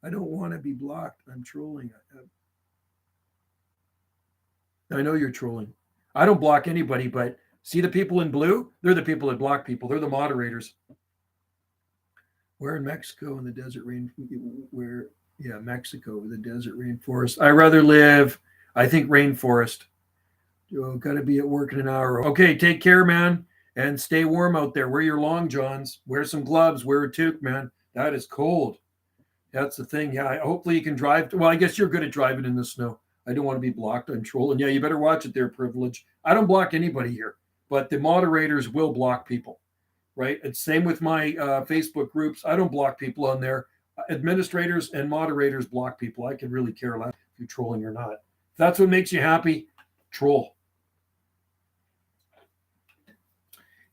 I don't want to be blocked. I'm trolling. I know you're trolling. I don't block anybody, but see the people in blue? They're the people that block people. They're the moderators. Where in Mexico in the desert rain? Mexico, the desert rainforest. I rather live, I think, rainforest. Got to be at work in an hour. Okay, take care, man, and stay warm out there. Wear your long johns. Wear some gloves. Wear a toque, man. That is cold. That's the thing. Yeah, hopefully you can drive. Well, I guess you're good at driving in the snow. I don't want to be blocked. I'm trolling. Yeah, you better watch it there, Privilege. I don't block anybody here, but the moderators will block people. Right. It's same with my Facebook groups. I don't block people on there. Administrators and moderators block people. I could really care less if you're trolling or not. If that's what makes you happy, troll.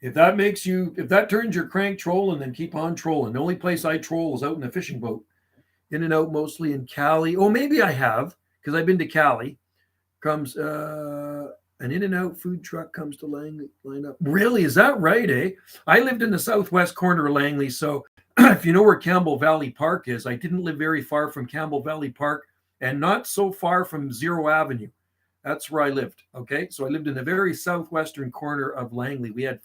If that turns your crank, trolling, then keep on trolling. The only place I troll is out in a fishing boat. In-N-Out mostly in Cali. Oh, maybe I have, because I've been to Cali. Comes an In-N-Out food truck comes to Langley line up. Really? Is that right, eh? I lived in the southwest corner of Langley, so if you know where Campbell Valley Park is, I didn't live very far from Campbell Valley Park and not so far from Zero Avenue. That's where I lived, okay? So I lived in the very southwestern corner of Langley. We had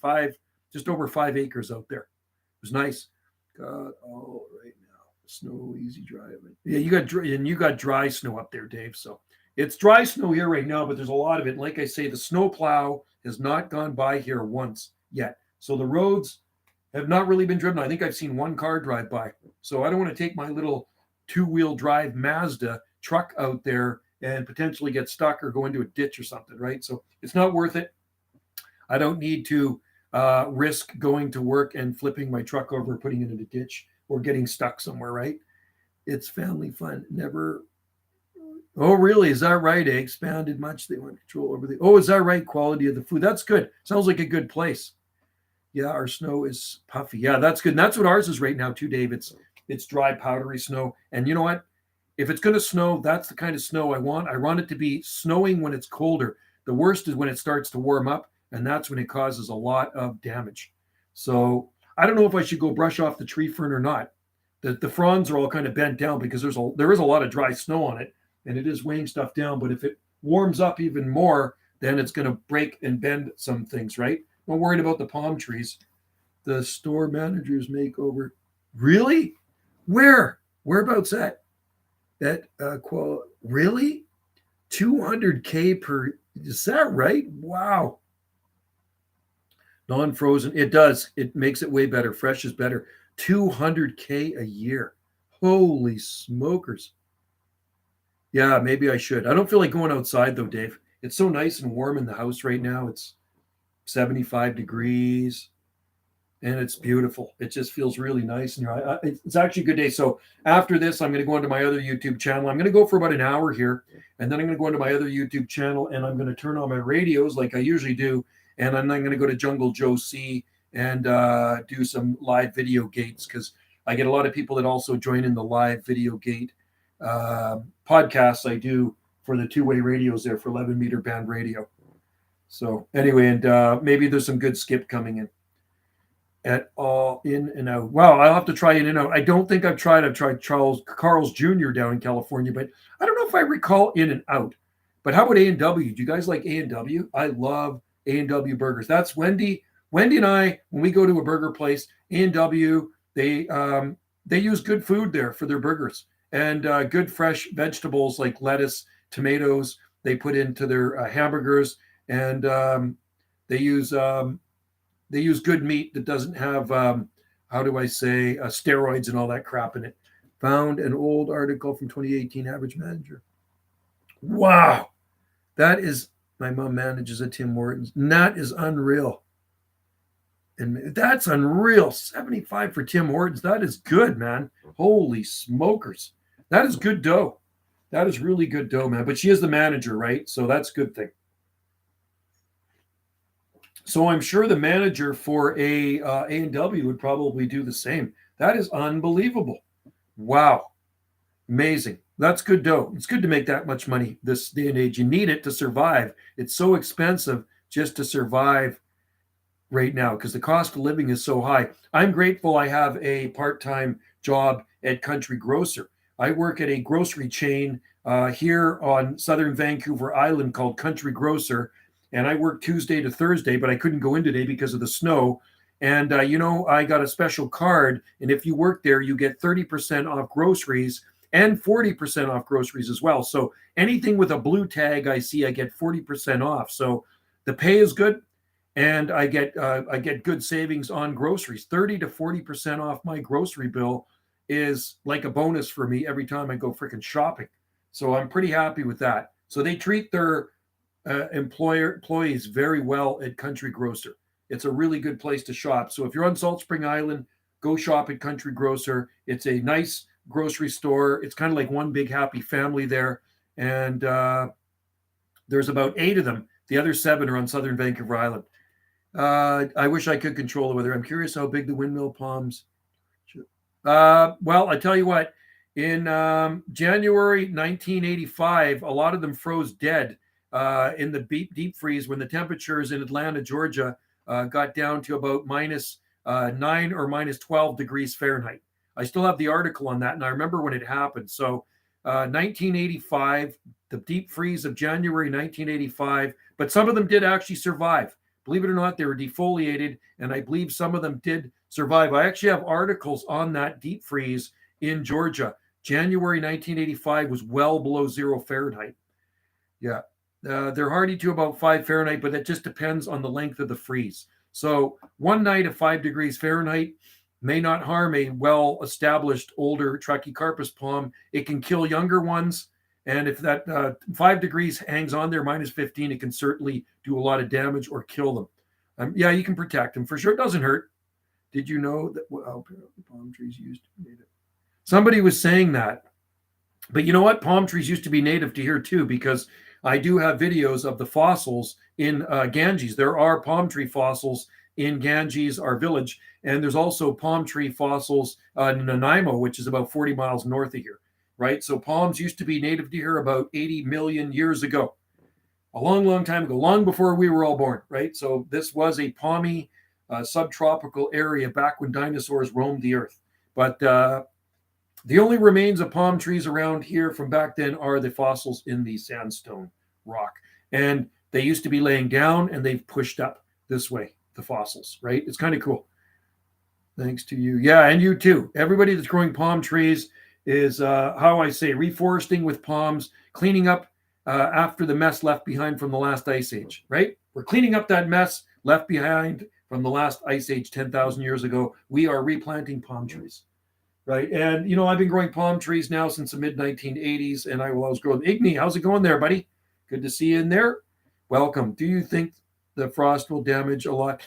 just over 5 acres out there. It was nice. Got all right now. Snow, easy driving. Yeah, you got dry snow up there, Dave, so. It's dry snow here right now, but there's a lot of it. And like I say, the snow plow has not gone by here once yet. So the roads have not really been driven. I think I've seen one car drive by. So I don't want to take my little 2-wheel drive Mazda truck out there and potentially get stuck or go into a ditch or something, right? So it's not worth it. I don't need to risk going to work and flipping my truck over, putting it in a ditch or getting stuck somewhere, right? It's family fun. Never. Oh, really? Is that right? They expanded much. They want control over the. Oh, is that right? Quality of the food. That's good. Sounds like a good place. Yeah, our snow is puffy. Yeah, that's good. And that's what ours is right now too, Dave. It's dry, powdery snow. And you know what? If it's going to snow, that's the kind of snow I want. I want it to be snowing when it's colder, The worst is when it starts to warm up, and that's when it causes a lot of damage. So I don't know if I should go brush off the tree fern or not. The fronds are all kind of bent down because there is a lot of dry snow on it, and it is weighing stuff down. But if it warms up even more, then it's going to break and bend some things, right? I'm worried about the palm trees. The store managers makeover. Really? Where? Whereabouts at? Really? 200K per, is that right? Wow. Non-frozen. It does. It makes it way better. Fresh is better. 200K a year. Holy smokers. Yeah, maybe I should. I don't feel like going outside though, Dave. It's so nice and warm in the house right now. It's 75 degrees and it's beautiful. It just feels really nice. And it's actually a good day. So after this, I'm going to go into my other YouTube channel. I'm going to go for about an hour here, and then I'm going to go into my other YouTube channel, and I'm going to turn on my radios like I usually do. And I'm going to go to Jungle Joe C and do some live video gates, because I get a lot of people that also join in the live video gate podcasts I do for the two-way radios there for 11 meter band radio. So anyway, and maybe there's some good skip coming in. At all in and out. Wow, I'll have to try in and out. I don't think I've tried Carl's Jr. down in California, but I don't know if I recall in and out. But how about A&W? Do you guys like A&W? I love A&W burgers. That's Wendy. Wendy and I, when we go to a burger place, A&W, they use good food there for their burgers, and good fresh vegetables like lettuce, tomatoes. They put into their hamburgers, and they use good meat that doesn't have steroids and all that crap in it. Found an old article from 2018, average manager. Wow, that is, my mom manages at Tim Hortons, and that is unreal. And that's unreal. 75 for Tim Hortons. That is good, man. Holy smokers. That is good dough. That is really good dough, man. But she is the manager, right? So that's a good thing. So I'm sure the manager for A&W would probably do the same. That is unbelievable. Wow. Amazing. That's good dough. It's good to make that much money this day and age. You need it to survive. It's so expensive just to survive right now because the cost of living is so high. I'm grateful I have a part-time job at Country Grocer. I work at a grocery chain here on southern Vancouver Island called Country Grocer, and I work Tuesday to Thursday, but I couldn't go in today because of the snow. And, I got a special card, and if you work there, you get 30% off groceries and 40% off groceries as well. So anything with a blue tag I see, I get 40% off. So the pay is good, and I get good savings on groceries. 30 to 40% off my grocery bill is like a bonus for me every time I go freaking shopping. So I'm pretty happy with that. So they treat their employees very well at Country Grocer. It's a really good place to shop. So if you're on Salt Spring Island, go shop at Country Grocer. It's a nice grocery store. It's kind of like one big happy family there. And there's about 8 of them. The other 7 are on southern Vancouver Island. I wish I could control the weather. I'm curious how big the windmill palms. Well, I tell you what, in January 1985, a lot of them froze dead in the deep freeze when the temperatures in Atlanta, Georgia, got down to about minus 9 or minus 12 degrees Fahrenheit. I still have the article on that, and I remember when it happened. So 1985, the deep freeze of January 1985, but some of them did actually survive. Believe it or not, they were defoliated, and I believe some of them did survive. I actually have articles on that deep freeze in Georgia. January 1985 was well below 0 Fahrenheit. Yeah. They're hardy to about 5 Fahrenheit, but that just depends on the length of the freeze. So one night of 5 degrees Fahrenheit may not harm a well-established older Trachycarpus palm. It can kill younger ones. And if that 5 degrees hangs on there, minus 15, it can certainly do a lot of damage or kill them. Yeah, you can protect them. For sure, it doesn't hurt. Did you know that palm trees used to be native? Somebody was saying that. But you know what? Palm trees used to be native to here too, because I do have videos of the fossils in Ganges. There are palm tree fossils in Ganges, our village, and there's also palm tree fossils in Nanaimo, which is about 40 miles north of here, right? So palms used to be native to here about 80 million years ago. a long, long time ago, long before we were all born, right? So this was a palmy subtropical area back when dinosaurs roamed the earth. But the only remains of palm trees around here from back then are the fossils in the sandstone rock. And they used to be laying down and they've pushed up this way, the fossils, right? It's kind of cool. Thanks to you. Yeah, and you too. Everybody that's growing palm trees is, how I say, reforesting with palms, cleaning up after the mess left behind from the last ice age, right? We're cleaning up that mess left behind from the last ice age 10,000 years ago. We are replanting palm trees, right? And, I've been growing palm trees now since the mid-1980s, and I was growing. Igni, how's it going there, buddy? Good to see you in there. Welcome. Do you think the frost will damage a lot?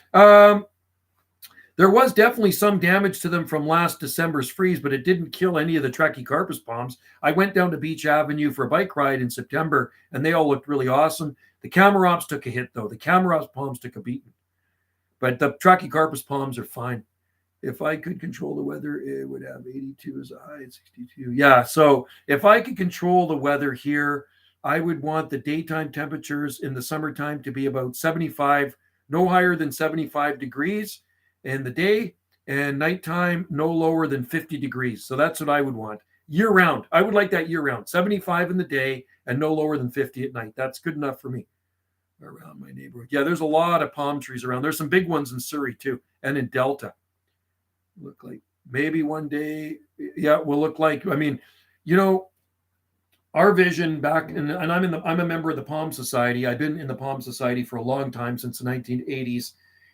There was definitely some damage to them from last December's freeze, but it didn't kill any of the Trachycarpus palms. I went down to Beach Avenue for a bike ride in September, and they all looked really awesome. The Camarops took a hit, though. The Camarops palms took a beating. But the Trachycarpus palms are fine. If I could control the weather, it would have 82 as a high and 62. Yeah, so if I could control the weather here, I would want the daytime temperatures in the summertime to be about 75, no higher than 75 degrees in the day, and nighttime no lower than 50 degrees. So that's what I would want year round. I would like that year round, 75 in the day and no lower than 50 at night. That's good enough for me around my neighborhood. Yeah, there's a lot of palm trees around. There's some big ones in Surrey too, and in Delta. Look like maybe one day, yeah, will look like, our vision back, and I'm a member of the Palm Society. I've been in the Palm Society for a long time, since the 1980s.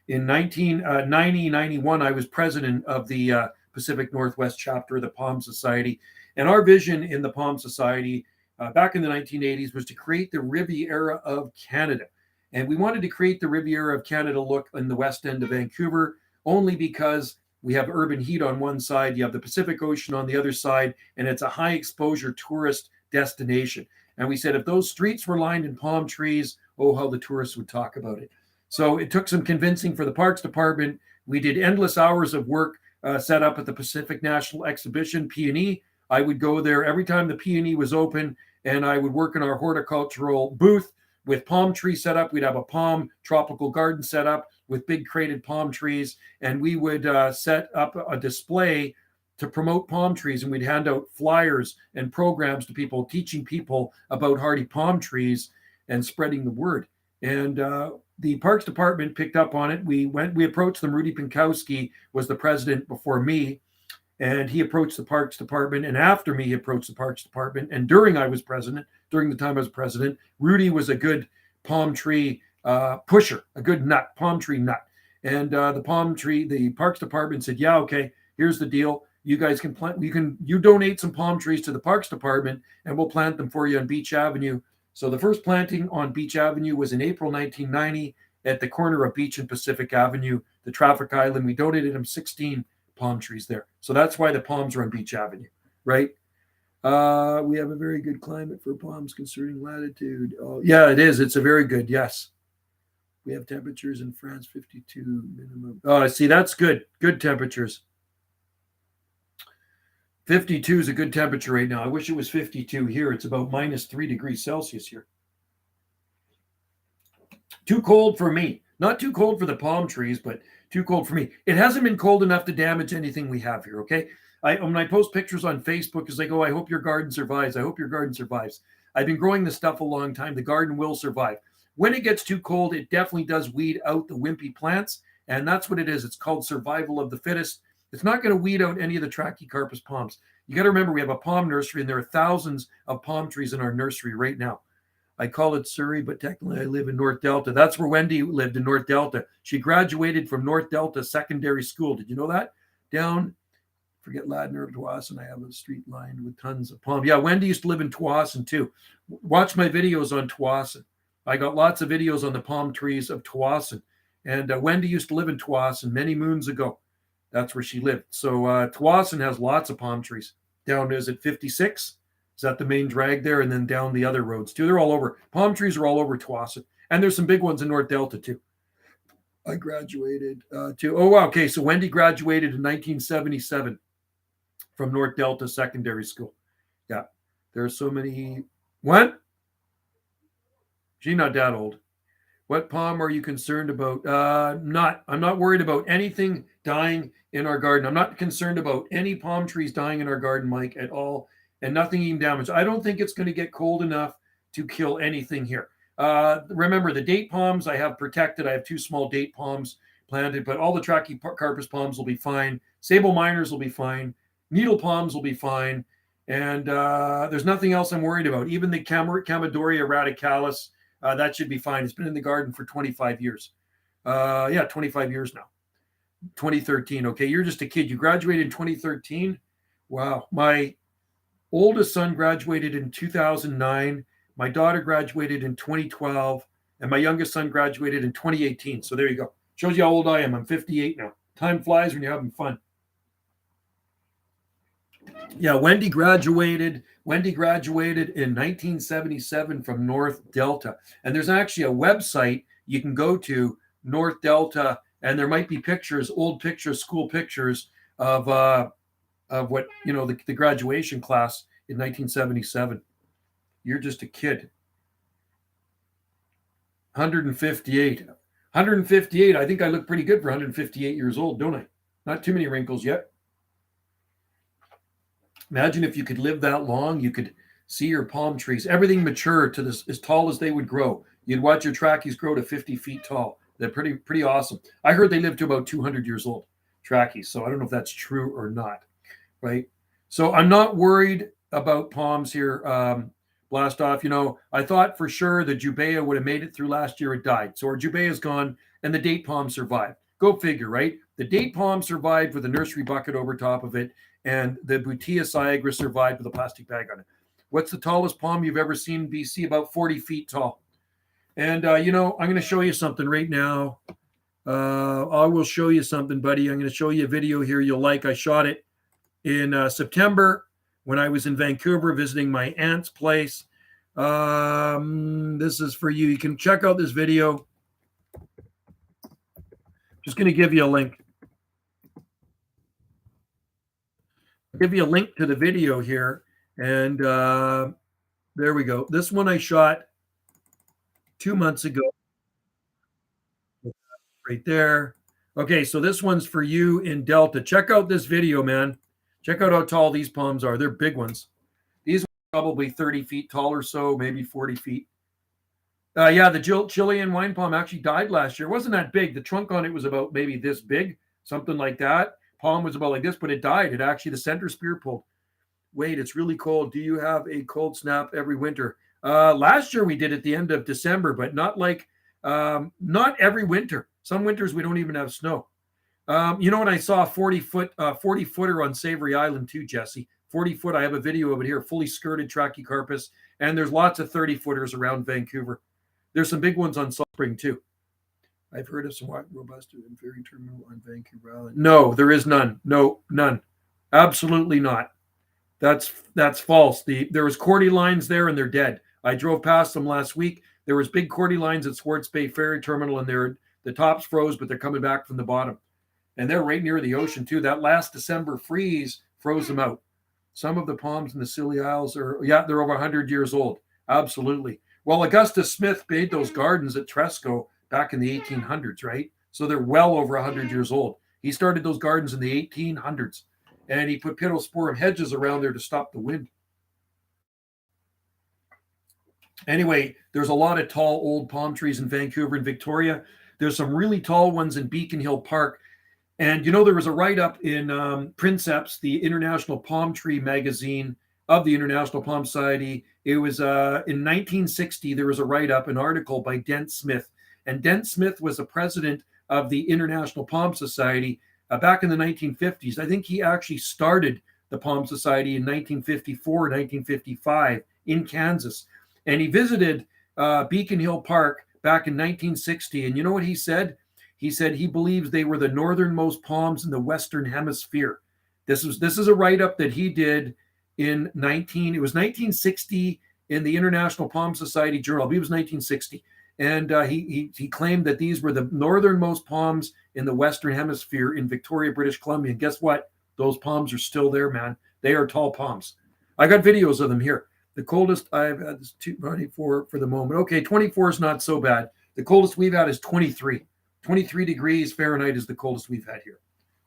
In 1991, I was president of the Pacific Northwest chapter of the Palm Society. And our vision in the Palm Society back in the 1980s was to create the Riviera of Canada. And we wanted to create the Riviera of Canada look in the west end of Vancouver, only because we have urban heat on one side, you have the Pacific Ocean on the other side, and it's a high exposure tourist destination. And we said if those streets were lined in palm trees, oh, how the tourists would talk about it. So it took some convincing for the Parks Department. We did endless hours of work set up at the Pacific National Exhibition, P&E. I would go there every time the P&E was open, and I would work in our horticultural booth with palm trees set up. We'd have a palm tropical garden set up with big crated palm trees, and we would set up a display to promote palm trees, and we'd hand out flyers and programs to people, teaching people about hardy palm trees and spreading the word. And the Parks Department picked up on it. We approached them. Rudy Pinkowski was the president before me, and he approached the Parks Department. And after me, he approached the Parks Department. And during the time I was president, Rudy was a good palm tree pusher, a good palm tree nut. And the Parks Department said, yeah, okay, here's the deal. You guys can plant, you donate some palm trees to the Parks Department, and we'll plant them for you on Beach Avenue. So the first planting on Beach Avenue was in April 1990 at the corner of Beach and Pacific Avenue, the traffic island. We donated them 16 palm trees there. So that's why the palms are on Beach Avenue, right? We have a very good climate for palms concerning latitude. Oh, yeah, it is. It's a very good, yes. We have temperatures in France, 52 minimum. Oh, see, that's good. Good temperatures. 52 is a good temperature right now. I wish it was 52 here. It's about -3 degrees Celsius here. Too cold for me. Not too cold for the palm trees, but too cold for me. It hasn't been cold enough to damage anything we have here, okay? When I post pictures on Facebook, it's like, oh, I hope your garden survives. I hope your garden survives. I've been growing this stuff a long time. The garden will survive. When it gets too cold, it definitely does weed out the wimpy plants, and that's what it is. It's called survival of the fittest. It's not going to weed out any of the Trachycarpus palms. You got to remember, we have a palm nursery, and there are thousands of palm trees in our nursery right now. I call it Surrey, but technically I live in North Delta. That's where Wendy lived, in North Delta. She graduated from North Delta Secondary School. Did you know that? Down, forget Ladner of Tawasin. I have a street lined with tons of palm. Yeah, Wendy used to live in Tawasin too. Watch my videos on Tawasin. I got lots of videos on the palm trees of Tawasin. And Wendy used to live in Tawasin many moons ago. That's where she lived. So Tawasin has lots of palm trees. Down, is it 56? Is that the main drag there? And then down the other roads too. They're all over. Palm trees are all over Tawasin. And there's some big ones in North Delta too. I graduated too. Oh, wow. Okay. So Wendy graduated in 1977 from North Delta Secondary School. Yeah. There are so many. What? She's not that old. What palm are you concerned about? I'm not worried about anything dying in our garden. I'm not concerned about any palm trees dying in our garden, Mike, at all, and nothing even damaged. I don't think it's going to get cold enough to kill anything here. Remember, the date palms I have protected. I have 2 small date palms planted, but all the Trachycarpus palms will be fine. Sable minors will be fine. Needle palms will be fine. And there's nothing else I'm worried about. Even the Camadoria radicalis, that should be fine. It's been in the garden for 25 years. 25 years now. 2013. Okay, you're just a kid. You graduated in 2013. Wow. My oldest son graduated in 2009. My daughter graduated in 2012. And my youngest son graduated in 2018. So there you go. Shows you how old I am. I'm 58 now. Time flies when you're having fun. Yeah, Wendy graduated in 1977 from North Delta. And there's actually a website you can go to, North Delta, and there might be pictures, old pictures, school pictures of what, the graduation class in 1977. You're just a kid. 158. 158. I think I look pretty good for 158 years old, don't I? Not too many wrinkles yet. Imagine if you could live that long, you could see your palm trees, everything mature to this as tall as they would grow. You'd watch your trackies grow to 50 feet tall. They're pretty awesome. I heard they live to about 200 years old, trackies. So I don't know if that's true or not, right? So I'm not worried about palms here. Blast off. I thought for sure the Jubea would have made it through last year. It died. So our Jubea is gone and the date palm survived. Go figure, right? The date palm survived with a nursery bucket over top of it, and the Butea Syagra survived with a plastic bag on it. What's the tallest palm you've ever seen in BC? About 40 feet tall. And, I'm going to show you something right now. I will show you something, buddy. I'm going to show you a video here you'll like. I shot it in September when I was in Vancouver visiting my aunt's place. This is for you. You can check out this video. Just going to give you a link. Give you a link to the video here. And there we go. This one I shot 2 months ago. Right there. Okay, so this one's for you in Delta. Check out this video, man. Check out how tall these palms are. They're big ones. These are probably 30 feet tall or so, maybe 40 feet. The Chilean wine palm actually died last year. It wasn't that big. The trunk on it was about maybe this big, something like that. Palm was about like this, but it died. It actually, the center spear pulled. Wait, it's really cold. Do you have a cold snap every winter? Last year we did at the end of December, but not not every winter. Some winters we don't even have snow. What I saw a 40-footer on Savory Island too, Jesse. 40-foot. I have a video of it here, fully skirted Trachycarpus, and there's lots of 30-footers around Vancouver. There's some big ones on Salt Spring too. I've heard of some robust and very terminal on Vancouver Island. No, there is none. No, none. Absolutely not. That's false. There was cordy lines there and they're dead. I drove past them last week. There was big cordy lines at Swartz Bay Ferry Terminal, and the tops froze, but they're coming back from the bottom. And they're right near the ocean too. That last December freeze froze them out. Some of the palms in the Scilly Isles they're over 100 years old. Absolutely. Well, Augustus Smith made those gardens at Tresco back in the 1800s, right? So they're well over 100 years old. He started those gardens in the 1800s, and he put pittosporum hedges around there to stop the wind. Anyway, there's a lot of tall old palm trees in Vancouver and Victoria. There's some really tall ones in Beacon Hill Park. And there was a write-up in Princeps, the International Palm Tree magazine of the International Palm Society. It was in 1960, there was a write-up, an article by Dent Smith. And Dent Smith was the president of the International Palm Society back in the 1950s. I think he actually started the Palm Society in 1954, 1955 in Kansas. And he visited Beacon Hill Park back in 1960. And you know what he said? He said he believes they were the northernmost palms in the Western Hemisphere. This is a write-up that he did in 1960 in the International Palm Society Journal. I believe it was 1960. And he claimed that these were the northernmost palms in the Western Hemisphere in Victoria, British Columbia. And guess what? Those palms are still there, man. They are tall palms. I got videos of them here. The coldest I've had is 24 for the moment. Okay, 24 is not so bad. The coldest we've had is 23. 23 degrees Fahrenheit is the coldest we've had here.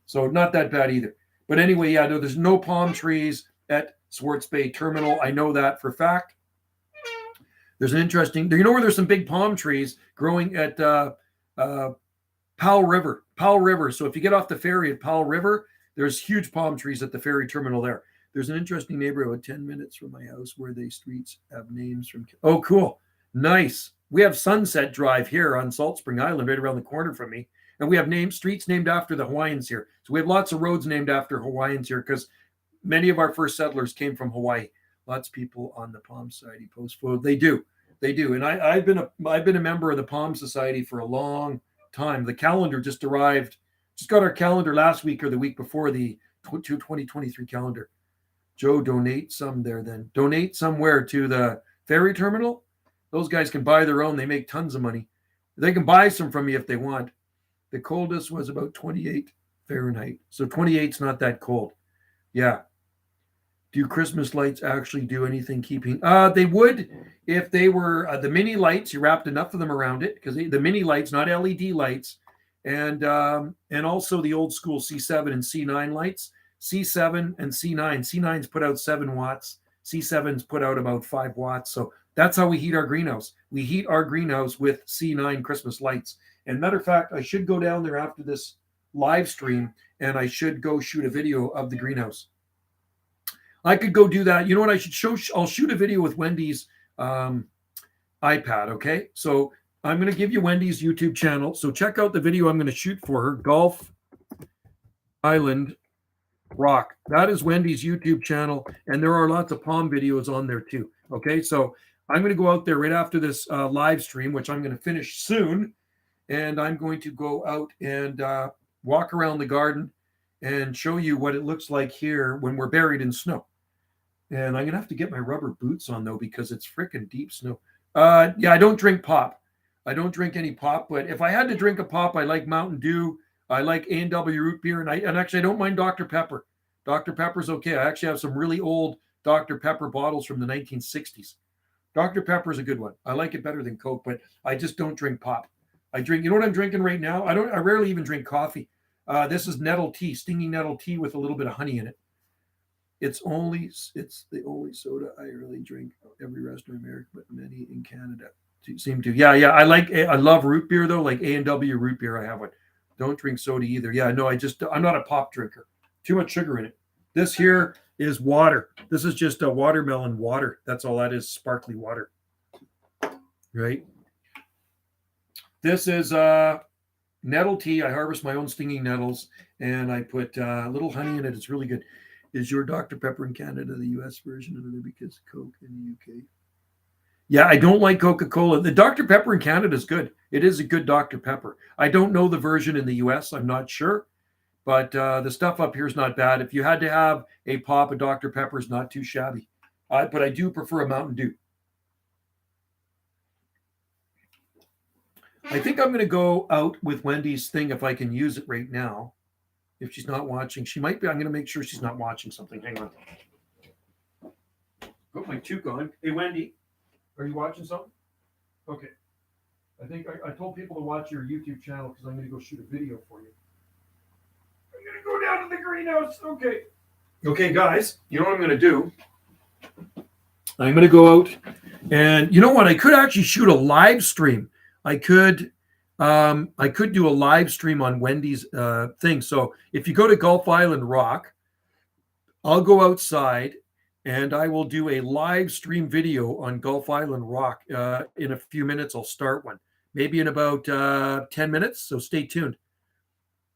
So not that bad either. But anyway, yeah, no, there's no palm trees at Swartz Bay Terminal. I know that for a fact. There's an interesting, you know where there's some big palm trees growing at Powell River. Powell River. So if you get off the ferry at Powell River, there's huge palm trees at the ferry terminal there. There's an interesting neighborhood 10 minutes from my house where the streets have names from. Oh, cool. Nice. We have Sunset Drive here on Salt Spring Island right around the corner from me. And we have streets named after the Hawaiians here. So we have lots of roads named after Hawaiians here because many of our first settlers came from Hawaii. Lots of people on the Palm Society post photo. They do. And I've been a member of the Palm Society for a long time. The calendar just arrived. Just got our calendar last week or the week before, the 2023 calendar. Joe, donate some there then. Donate somewhere to the ferry terminal. Those guys can buy their own. They make tons of money. They can buy some from me if they want. The coldest was about 28 Fahrenheit. So 28's not that cold. Yeah. Do Christmas lights actually do anything keeping? They would if they were the mini lights. You wrapped enough of them around it because the mini lights, not LED lights, and also the old school C7 and C9 lights. C7 and C9. C9's put out 7 watts. C7's put out about 5 watts. So that's how we heat our greenhouse. We heat our greenhouse with C9 Christmas lights. And matter of fact, I should go down there after this live stream and I should go shoot a video of the greenhouse. I could go do that. You know what I should show? I'll shoot a video with Wendy's iPad, okay? So I'm going to give you Wendy's YouTube channel. So check out the video I'm going to shoot for her, Gulf Island Rock. That is Wendy's YouTube channel, and there are lots of palm videos on there too, okay? So I'm going to go out there right after this live stream, which I'm going to finish soon, and I'm going to go out and walk around the garden and show you what it looks like here when we're buried in snow. And I'm going to have to get my rubber boots on, though, because it's freaking deep snow. Yeah, I don't drink pop. I don't drink any pop, but if I had to drink a pop, I like Mountain Dew. I like A&W root beer, and actually I don't mind Dr. Pepper. Dr. Pepper's okay. I actually have some really old Dr. Pepper bottles from the 1960s. Dr. Pepper is a good one. I like it better than Coke, but I just don't drink pop. I drink, you know what I'm drinking right now? I rarely even drink coffee. This is nettle tea, stinging nettle tea with a little bit of honey in it. It's the only soda I really drink. Every restaurant in America, but many in Canada seem to. Yeah. I love root beer though, like A&W root beer. I have one. Don't drink soda either. Yeah, no, I'm not a pop drinker. Too much sugar in it. This here is water. This is just a watermelon water. That's all that is, sparkly water. Right? This is nettle tea. I harvest my own stinging nettles, and I put a little honey in it. It's really good. Is your Dr. Pepper in Canada the U.S. version of it because Coke in the U.K.? Yeah, I don't like Coca-Cola. The Dr. Pepper in Canada is good. It is a good Dr. Pepper. I don't know the version in the U.S. I'm not sure. But the stuff up here is not bad. If you had to have a pop of Dr. Pepper, is not too shabby. But I do prefer a Mountain Dew. I think I'm going to go out with Wendy's thing if I can use it right now. If she's not watching, she might be. I'm going to make sure she's not watching something. Hang on. Put my toque on. Hey, Wendy, are you watching something? Okay. I think I told people to watch your YouTube channel because I'm going to go shoot a video for you. I'm going to go down to the greenhouse. Okay. Okay, guys, you know what I'm going to do? I'm going to go out and you know what? I could actually shoot a live stream. I could do a live stream on Wendy's thing. So if you go to Gulf Island Rock, I'll go outside and I will do a live stream video on Gulf Island Rock. In a few minutes, I'll start one. Maybe in about 10 minutes. So stay tuned.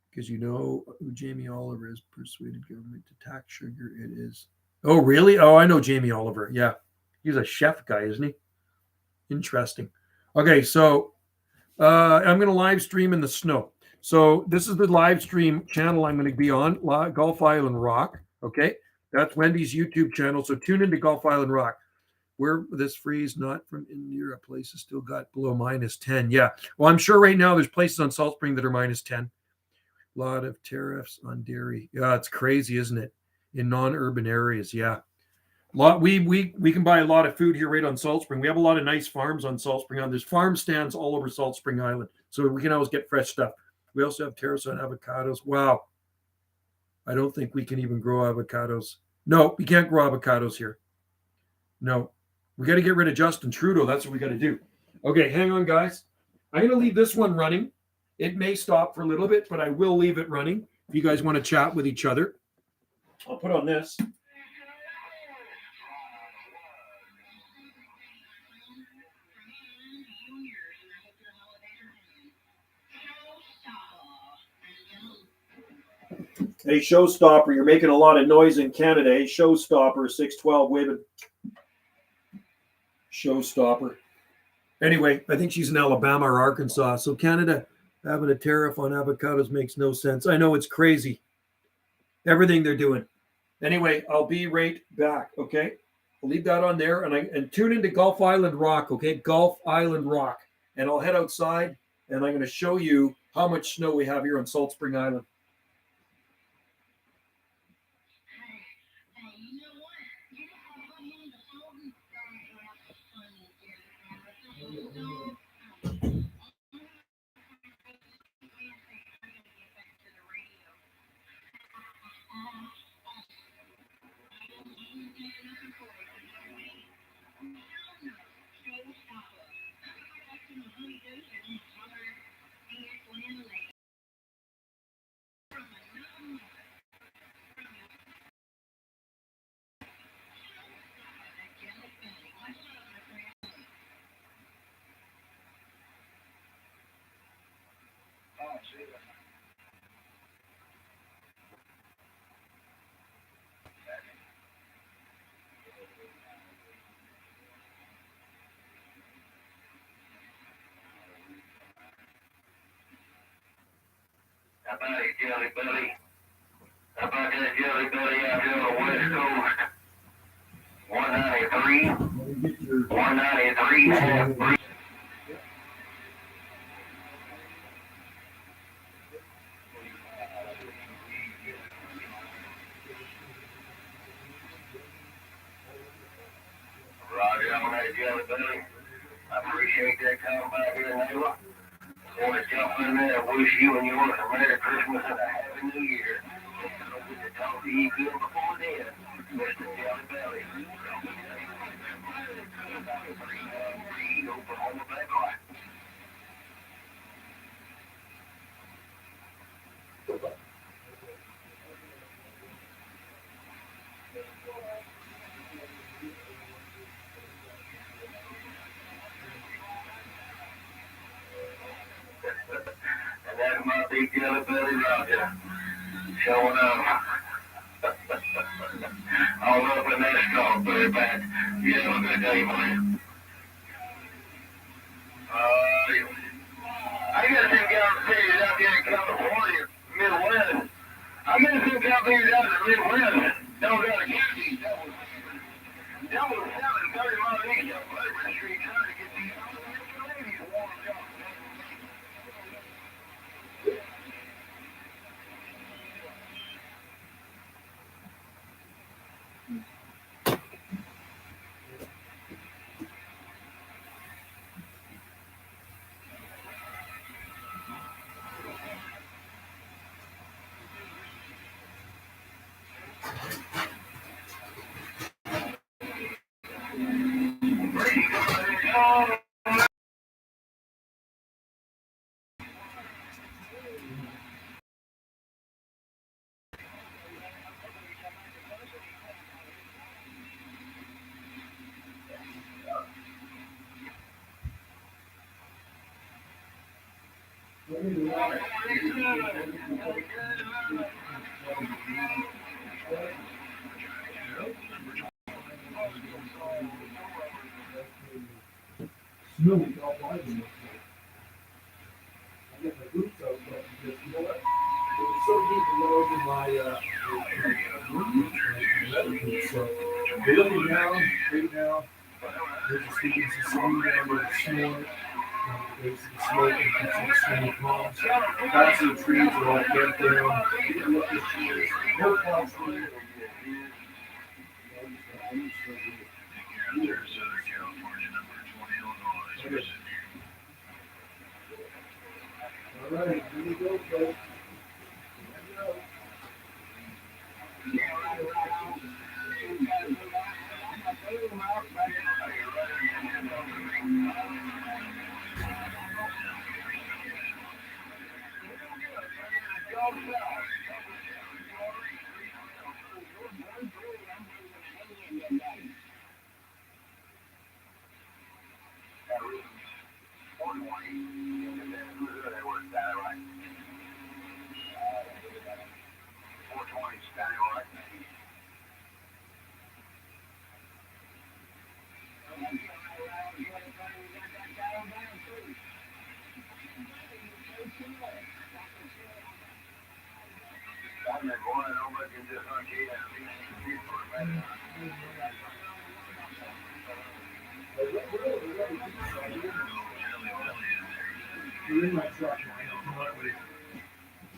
Because you know who Jamie Oliver is, persuaded government to tax sugar. It is. Oh, really? Oh, I know Jamie Oliver. Yeah. He's a chef guy, isn't he? Interesting. Okay, so I'm going to live stream in the snow. So this is the live stream channel I'm going to be on, Gulf Island Rock. Okay, that's Wendy's YouTube channel. So tune into Gulf Island Rock. Where this freeze, not from in Europe, places still got below -10. Yeah. Well, I'm sure right now there's places on Salt Spring that are -10. A lot of tariffs on dairy. Yeah, it's crazy, isn't it? In non-urban areas, yeah. We can buy a lot of food here right on Salt Spring. We have a lot of nice farms on Salt Spring Island. There's farm stands all over Salt Spring Island, so we can always get fresh stuff. We also have terrace on avocados. Wow, I don't think we can even grow avocados. No, we can't grow avocados here. No, we got to get rid of Justin Trudeau. That's what we got to do. Okay, hang on, guys. I'm going to leave this one running. It may stop for a little bit, but I will leave it running if you guys want to chat with each other. I'll put on this. Hey, Showstopper, you're making a lot of noise in Canada. Hey, Showstopper, 612, waving. Showstopper. Anyway, I think she's in Alabama or Arkansas. So Canada having a tariff on avocados makes no sense. I know it's crazy. Everything they're doing. Anyway, I'll be right back. Okay, I'll leave that on there and tune into Gulf Island Rock. Okay, Gulf Island Rock, and I'll head outside and I'm going to show you how much snow we have here on Salt Spring Island. How about it, Jelly Belly? How about that Jelly Belly out there on the West Coast? 193, 193, half breed. Roger on that Jelly Belly. I appreciate that coming back here, neighbor. I want to jump in there and wish you and yours a Merry Christmas and a Happy New Year. I don't get to talk to you good before then, Mr. Jelly Belly. Oklahoma backlight. And that's my big Jelly Belly Roger showing up. All up in that strawberry patch. You have a good day, man. I got some companies out there in California, Midwest. I got some companies out in the Midwest. Don't got a county. That was 30 miles east of Flavor Street trying to get these ladies warmed up. Snowy, I'll buy them. I get my boots out, but because you know what? It was so deep below in my leather boots. So they're looking down, straight down. There's just speaking to snow down with the snow. There's the smoke and catching the snowy palms. That's the trees are all bent down. You can look at trees. No palm trees. right, here you go, folks. You're in my truck.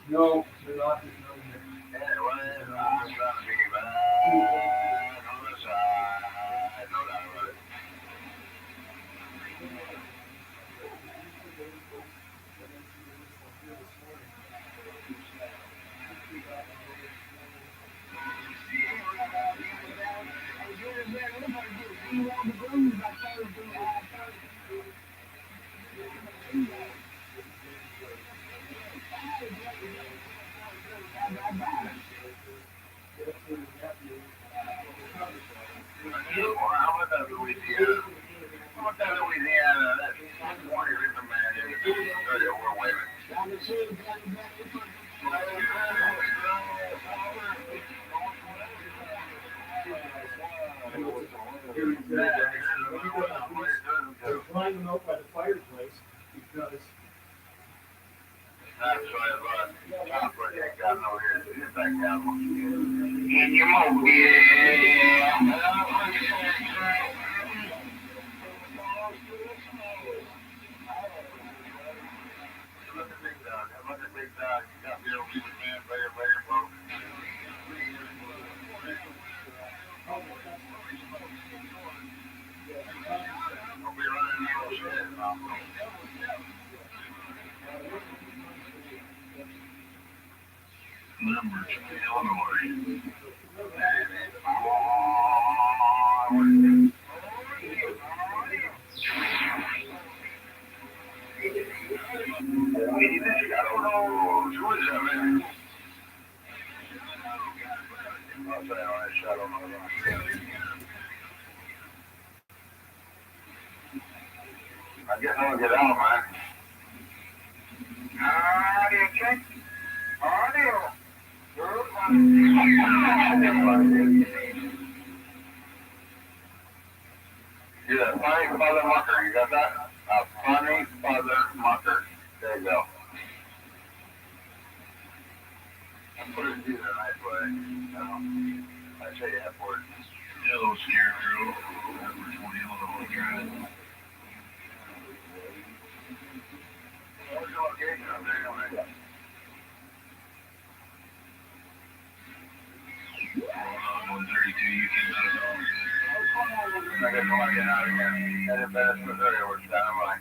No, they're not. They're flying them out by the fireplace because that's why I bought top project down over here. It's back down. In your mobile, yeah. Look at big dog. Look at big dog. You got your old man, later, bro. I'll be running out of shit. Numbers, Illinois. I don't know. Who is that, man? I'll say I don't know. I guess I'll get out, man. Okay. Audio. Yeah, funny mother mucker. You got that? A funny mother mucker. There you go. I put it in a nice way. I say F word. Yellow scarecrow. Number 20 Illinois Drive. What's the location up there? 132, you came out of over there. I guess I want to get out again. Headed back to Missouri, we're down by.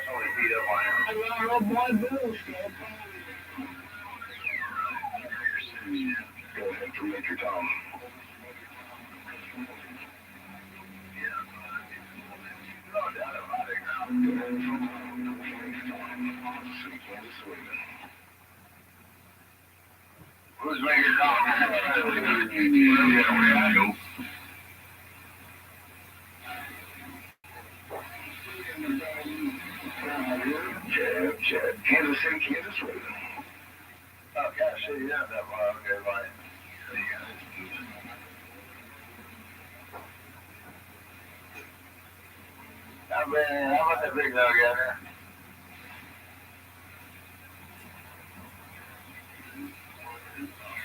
Somebody beat up on him. Go ahead to Major Tom. No doubt about it. Who's Major Tom? Kansas City, Kansas City. Oh, Kansas City, yeah, that one. Okay, fine. How about that big dog out there?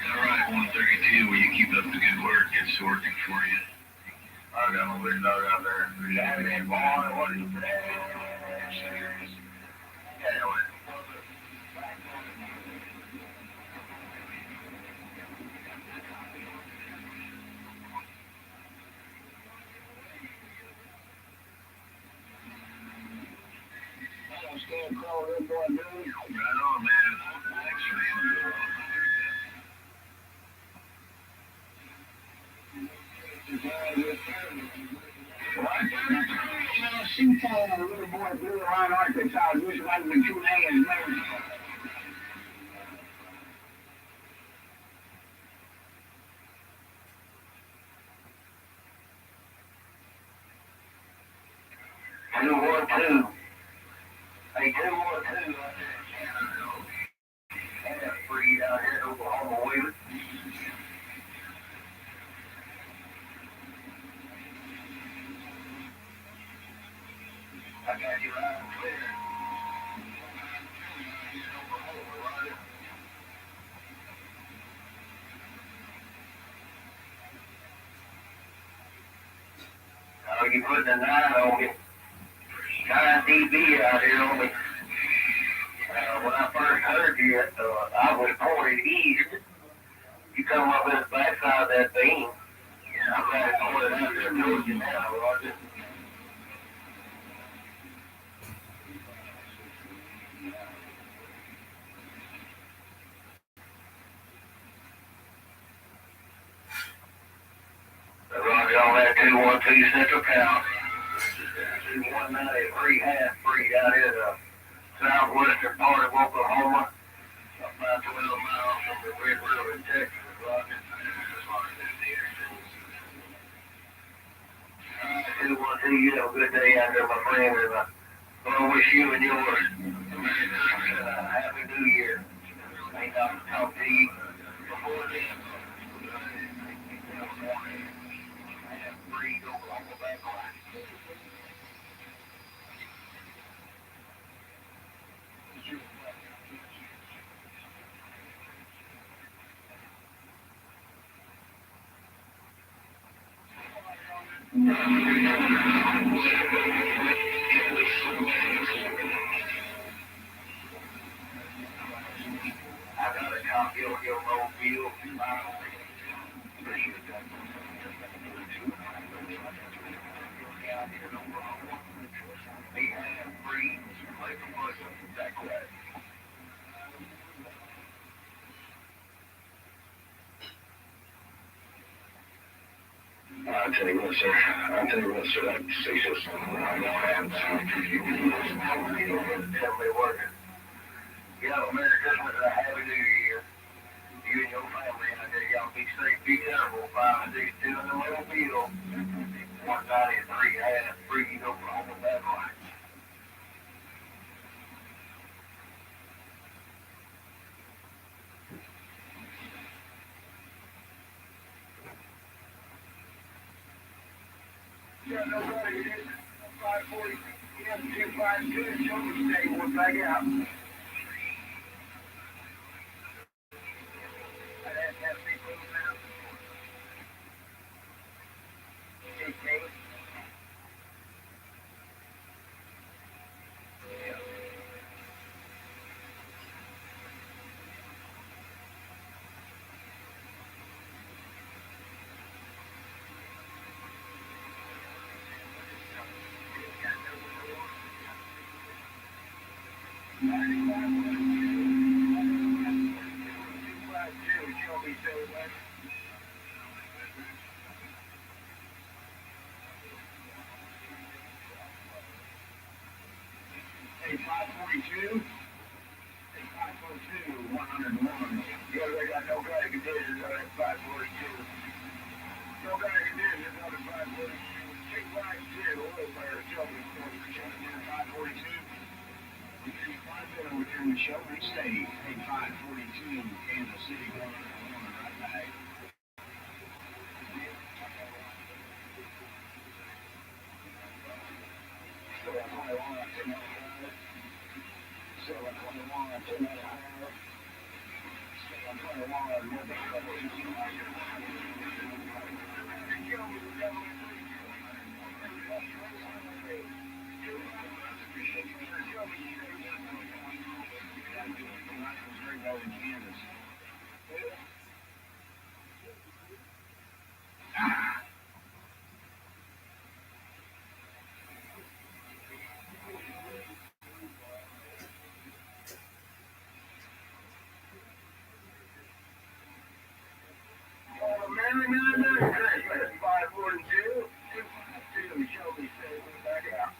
All right, 132. Will you keep up the good work? It's working for you. I got my big dog out there. Yeah, man, boy, what are you serious? Yeah, what? call this boy doing. Right on, man. Thanks for the info. She told a little boy blue around Arkansas, which might have been 2 hands, maybe. Two, 1, 2. Hey, 2, 1, 2. That's free out here in Oklahoma, Wheeler. I got you right clear. Oh, you putting a 9 on me. 9 dB out here on me. When I first heard you, I was pointed east. You come up in the backside of that beam. I'm glad it's pointed out there towards you now, Roger. Roger on that 212 Central Cal. 193 half free out here in the southwestern part of Oklahoma. About 12 miles from the Red River in Texas, Roger. 212, you have a good day out there, my friend, and I wish you and yours a happy New Year. May not talk to you before then. I have free Oklahoma back line. I got a copy of your mobile. I'll tell you what, sir. I'll tell you what, sir. That station, I don't have time for you. Tell me what. You have a Merry Christmas and a Happy New Year. You and your family out there, y'all be safe, be careful. 5 and 6, 2 in the mobile. 193 half free Oklahoma back line. Yeah, nobody did. 540. Yeah, 252. Show me stay one back out. Hey, 542. Hey, 542, 101. Yeah, they got no kind of conditions on that 542. No kind of conditions on the 542. Take right to oil fire, tell me 40%, 542. We see 5 minutes within the show, we stay. Hey, 542, Kansas City, 101, right back. Still at 21, 2 Merry Christmas. 512 252 Shelby Station. Back out.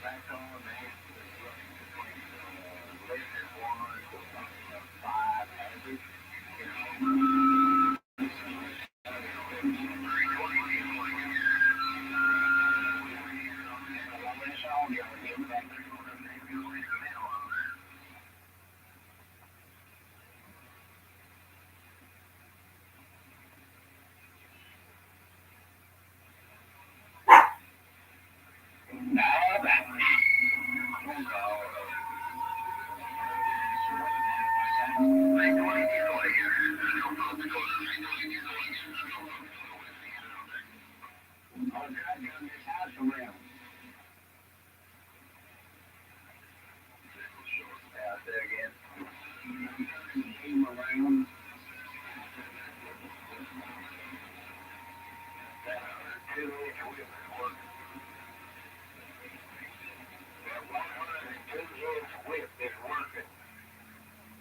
back on, man. Less than 1 to 5 average.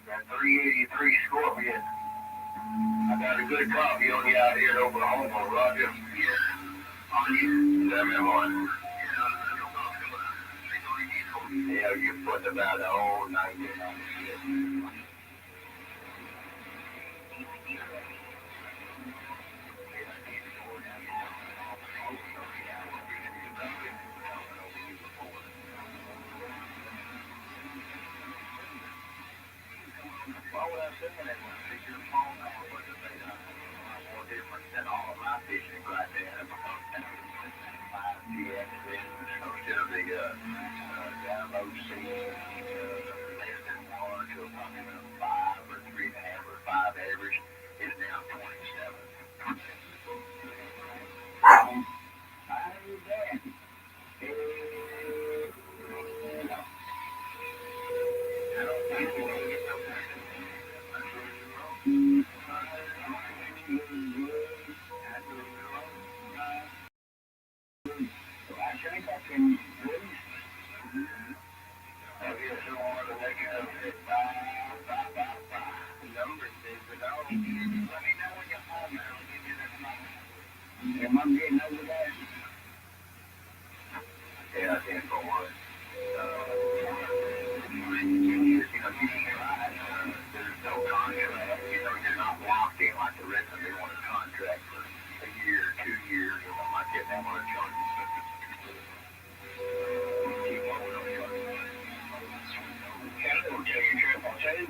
That 383 Scorpion. I got a good copy on you out here in Oklahoma, Roger. Yeah. On you. 7-1. Yeah, you put about the whole 1996. Well, what I'm saying is, your phone call was a bit more different than all of my fishing right there. 5GX instead of the download speed, less than 1 to about 5 or 3.5 or 5 average is now 27. I knew that. Am I getting over that? Yeah, I think for one. There's no contract. You're not locked in like the rest of them on a contract for a year, 2 years, or something like that. They want to charge you. Keep on with them. Canada will tell you triple two.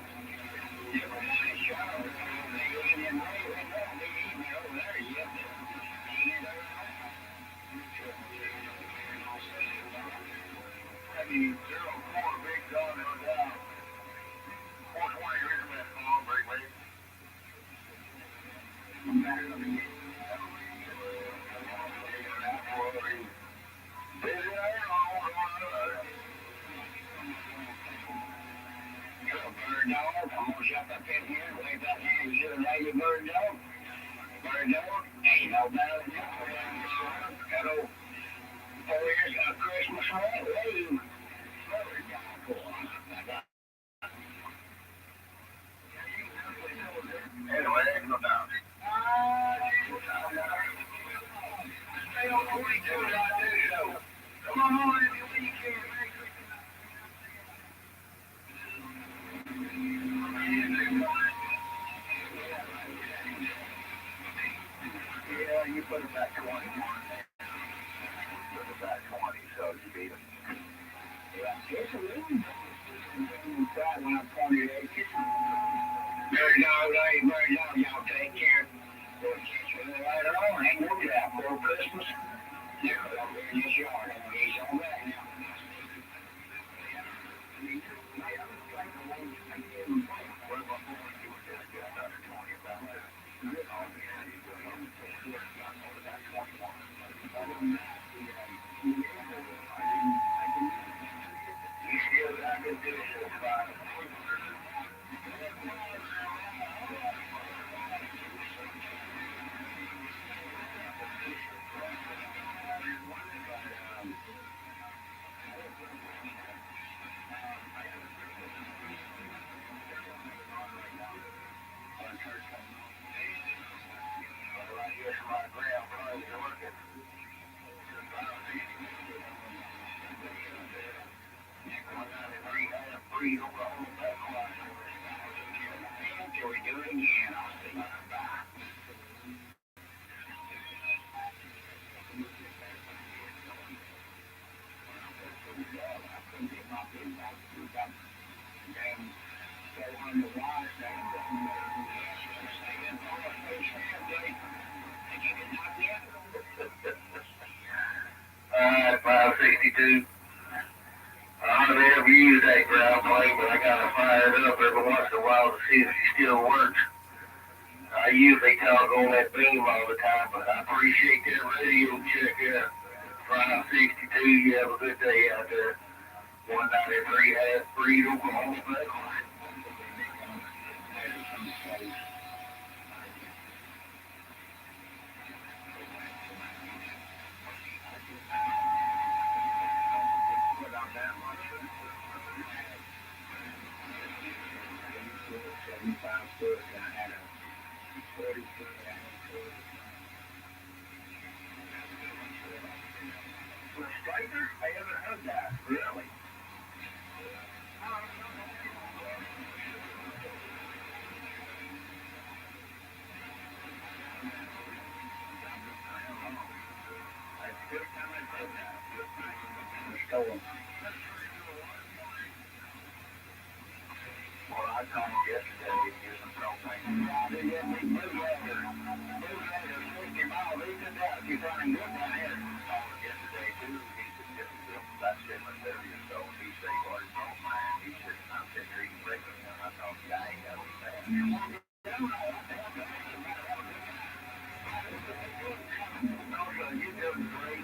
I mean, 04 big dog, no doubt. 420 rid of that small break weight. Bird dog, I'm gonna shut that pin here. Wait that hand, you should have bird dog. Bird dog, ain't no better than that. Hello. 4 years of Christmas, hey. Anyway, no doubt. Stay on 22 as I do so. Come on every weekend. Yeah, you put it back 20. Put it back 20, so you beat him. Yeah, it's a little. Inside when I pointed at you. Very dog, y'all take care. We'll catch you later on. Ain't working out for Christmas. Yeah, yes, you are. He's on that now. breathe over the whole back line. Till we do it again, I'll see you. Bye. Alright, 562. I don't ever use that ground plane, but I gotta fire it up every once in a while to see if she still works. I usually talk on that beam all the time, but I appreciate that radio check out. 562, you have a good day out there. 193 half breed Oklahoma backline. Striker? I haven't heard that. Really? Well, I called yesterday to get some propane. I didn't get any new weather. New weather, 60 miles. He said that if you're running good down here. I called yesterday, too. He said, just about 7:30 or so. He said, well, it's not mine. He said, I'm sitting here eating breakfast. And I thought, yeah, I ain't got any bad. You're doing great.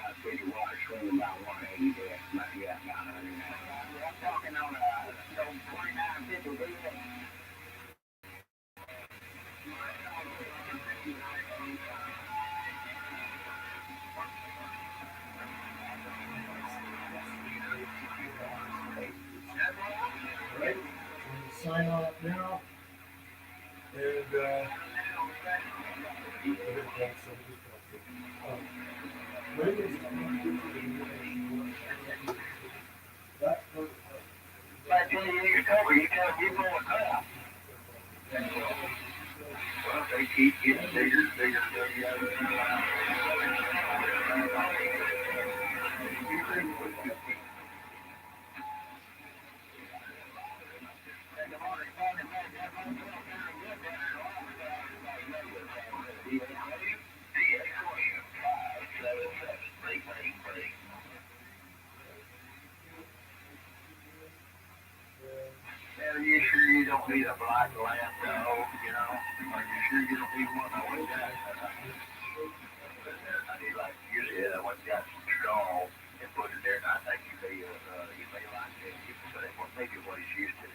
I tell you what, it's only about 180 there. Yeah, about 100 now. I'm talking on a 2950 diesel. Right? Sign off now. And I tell you, you cover, you can't get more crap. Well, they keep getting bigger and bigger and bigger. Are you sure you don't need a black lamp, though? You know? Are you sure you don't need one that way down? I need like you said, I went and got some straw and put it there, and I think you may like it. Well, maybe what he's used to.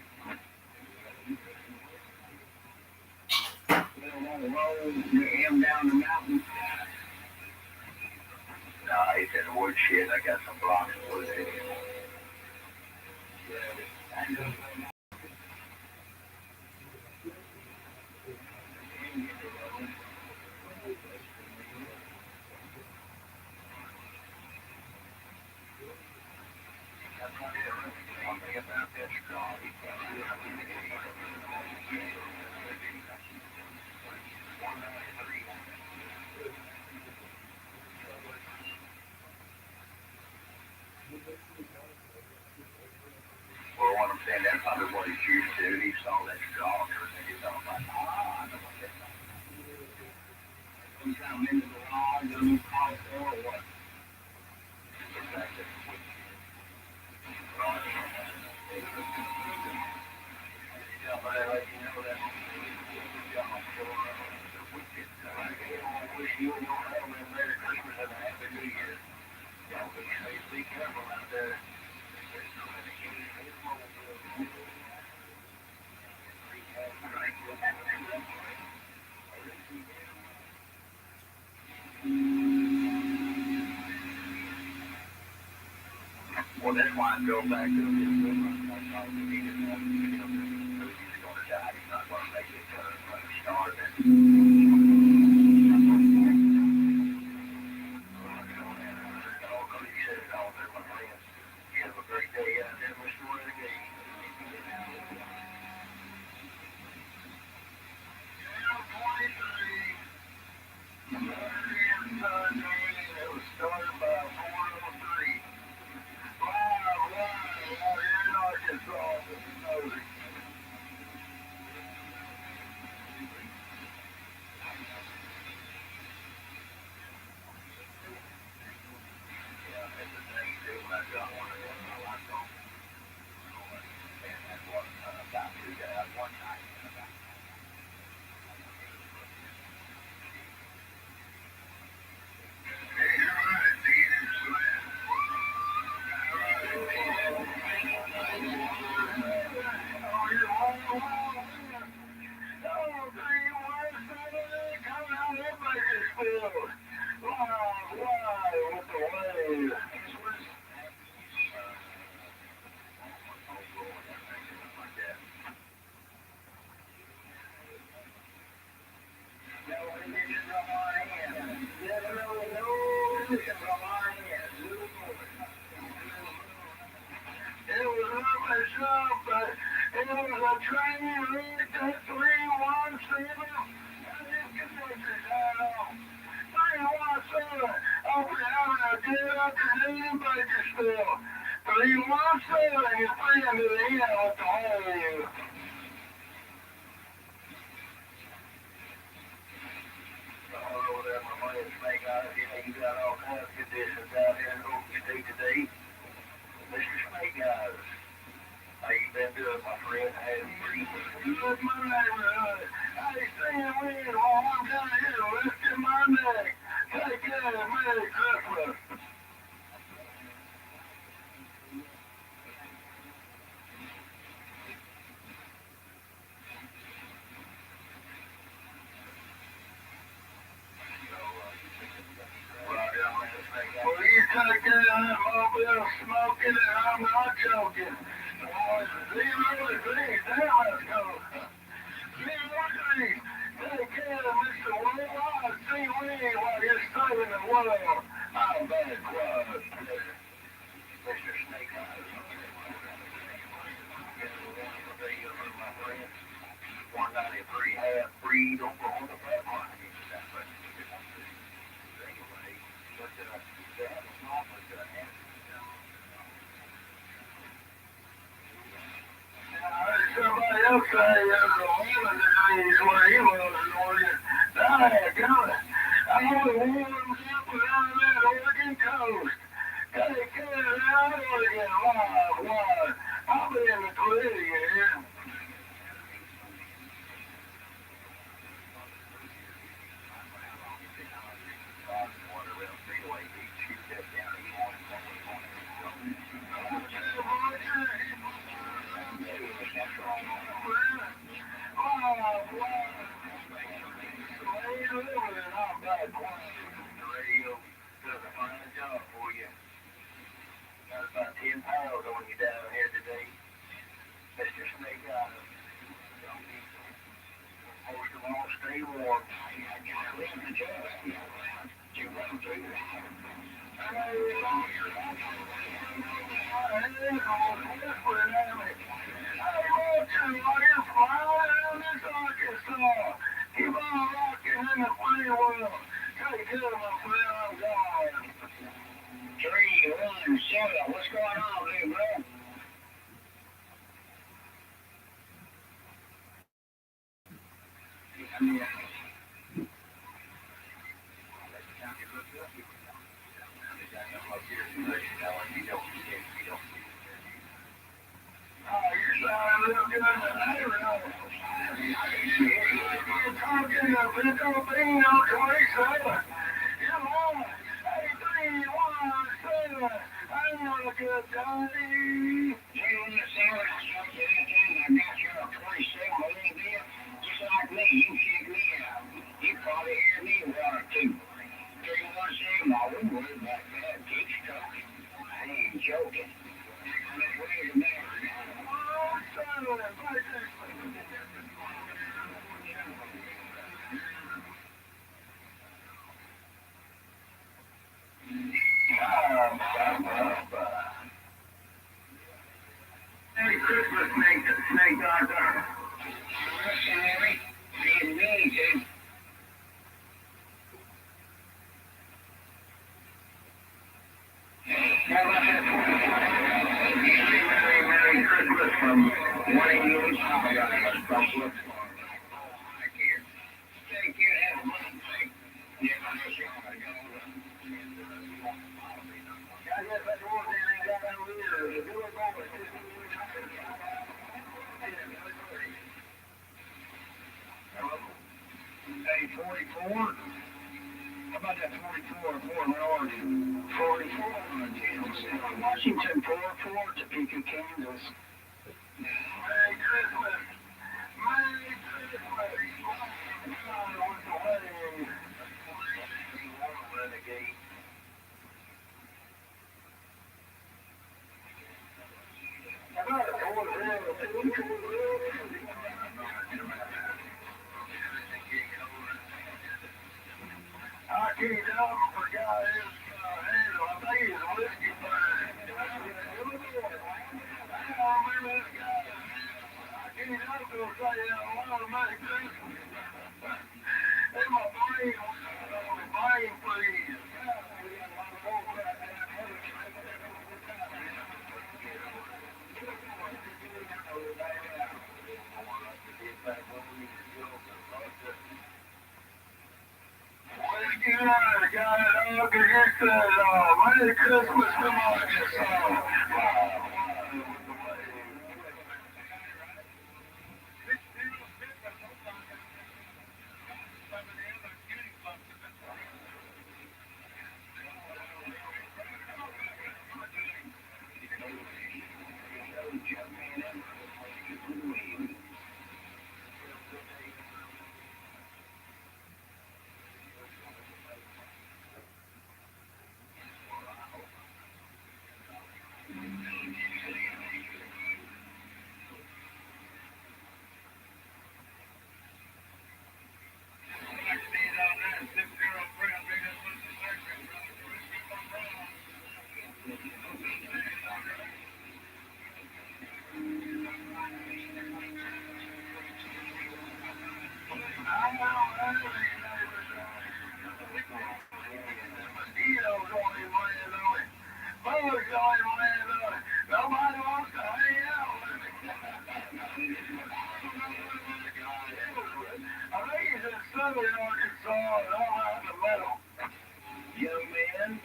Little on the road, him down the mountain. No, he's in the woodshed. I got some blocks of wood in him. Well, what I'm saying, that's probably what he's used to. He saw that straw and everything. He thought, like, I know what that's like. Sometime into the log, and you call it or what? Exactly. You don't have them Merry Christmas and a Happy New Year. Be careful out there. Well, that's why I go back to him. He didn't want to he's going to die. He's not going to make it start. You have a great day out there, Mr. Renegade. It was started by 403. Wow, here in Arkansas, Missouri. Yeah, that's the thing too. I got one of them. I like them. And that's what about two guys one night. It was not myself, but it was a train lead to 317. And this conductor died off. 317. I'll be having a good afternoon in Bakersfield. 317 is free into the end with the whole. Over there, my money is snake eyes. You got all kinds of conditions out here in Oak State today. Mr. Snake Eyes, how you been doing, my friend? How you been? Good, my neighborhood. I ain't seeing wind while I'm down here lifting my neck. Take care, Merry Christmas. Well, you take care of that mobile smoking, and I'm not joking. Boys, zero degrees, damn, let's go. Zero degrees. Take care of Mr. Worldwide. See me while you're saving the world. I'm bad quad. Mr. Snake Eyes. My friend. 193 half breed Oklahoma fat line. Somebody else say there's 11 degrees where he was in Oregon. Daggone it. I was warmed up around that Oregon coast. Take care of that Oregon live. I'll be in the clear here. Got about 10 pounds on you down here today, Mr. Snake Eyes. Most of all, stay warm. Keep on rocking in the free world. Take care of my friend, I'm gone. 317, what's going on, big bro? Joking. Merry Christmas, Snake Doctor. Merry, being me, dude. Merry Christmas from Wayne Lewis. I got a bunch of thank you. Have a blessed day. Yeah, I know you all got Hey, 44. How about that 44 for North? 44 on James. Washington 44, Topeka, Kansas. Merry Christmas. Merry Christmas. With the wedding. Renegade. I can't help but forgot his handle. I think he's a whiskey burn. I remember this guy. I can't help but say a lot of Merry Christmas. And my brain freeze. Merry Christmas to Marcus. Nobody wants to hang out with me. I think he's in Southern Arkansas, and I'm out in the middle. Young man.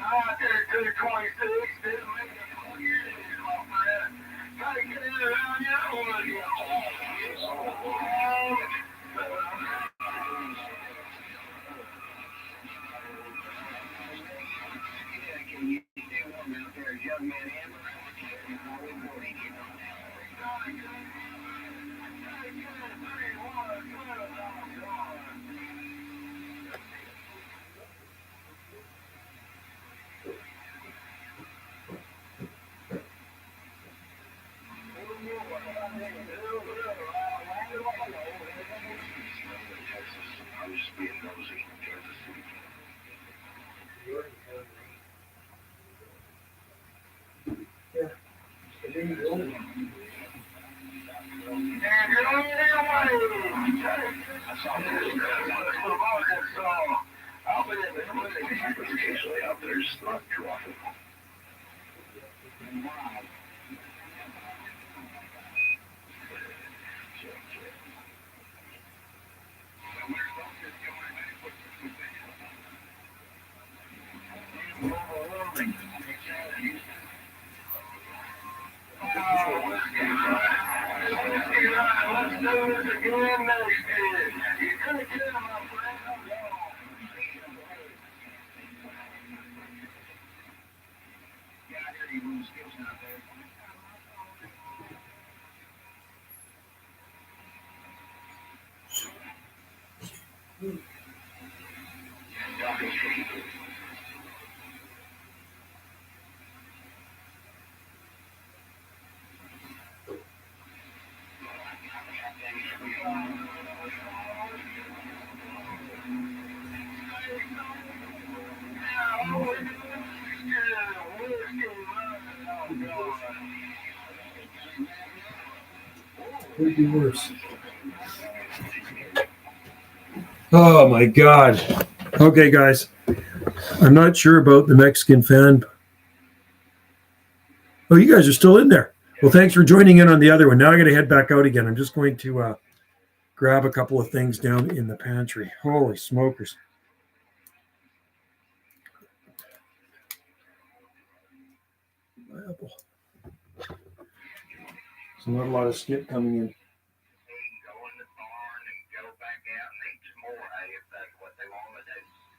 I did it to 26, didn't make it 4 years, my friend. Gotta get it around your way. Can you see one out there, young man? I was just being nosy. Occasionally out there, just not too often. Let's do this again next year. You couldn't get him, my friend. Could be worse. Oh my God. Okay, guys. I'm not sure about the Mexican fan. Oh, you guys are still in there. Well, thanks for joining in on the other one. Now I got to head back out again. I'm just going to grab a couple of things down in the pantry. Holy smokers. Apple. So not a lot of skip coming in.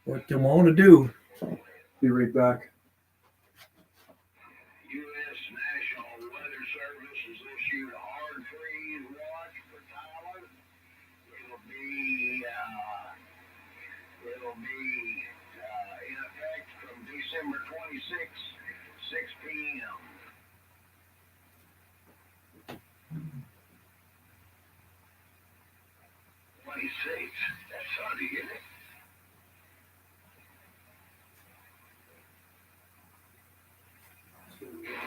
What they want to do. Be right back. U.S. National Weather Service has issued a hard freeze watch for Tyler. It'll be in effect from December 26th, 6 p.m. 26. That's Sunday, isn't it?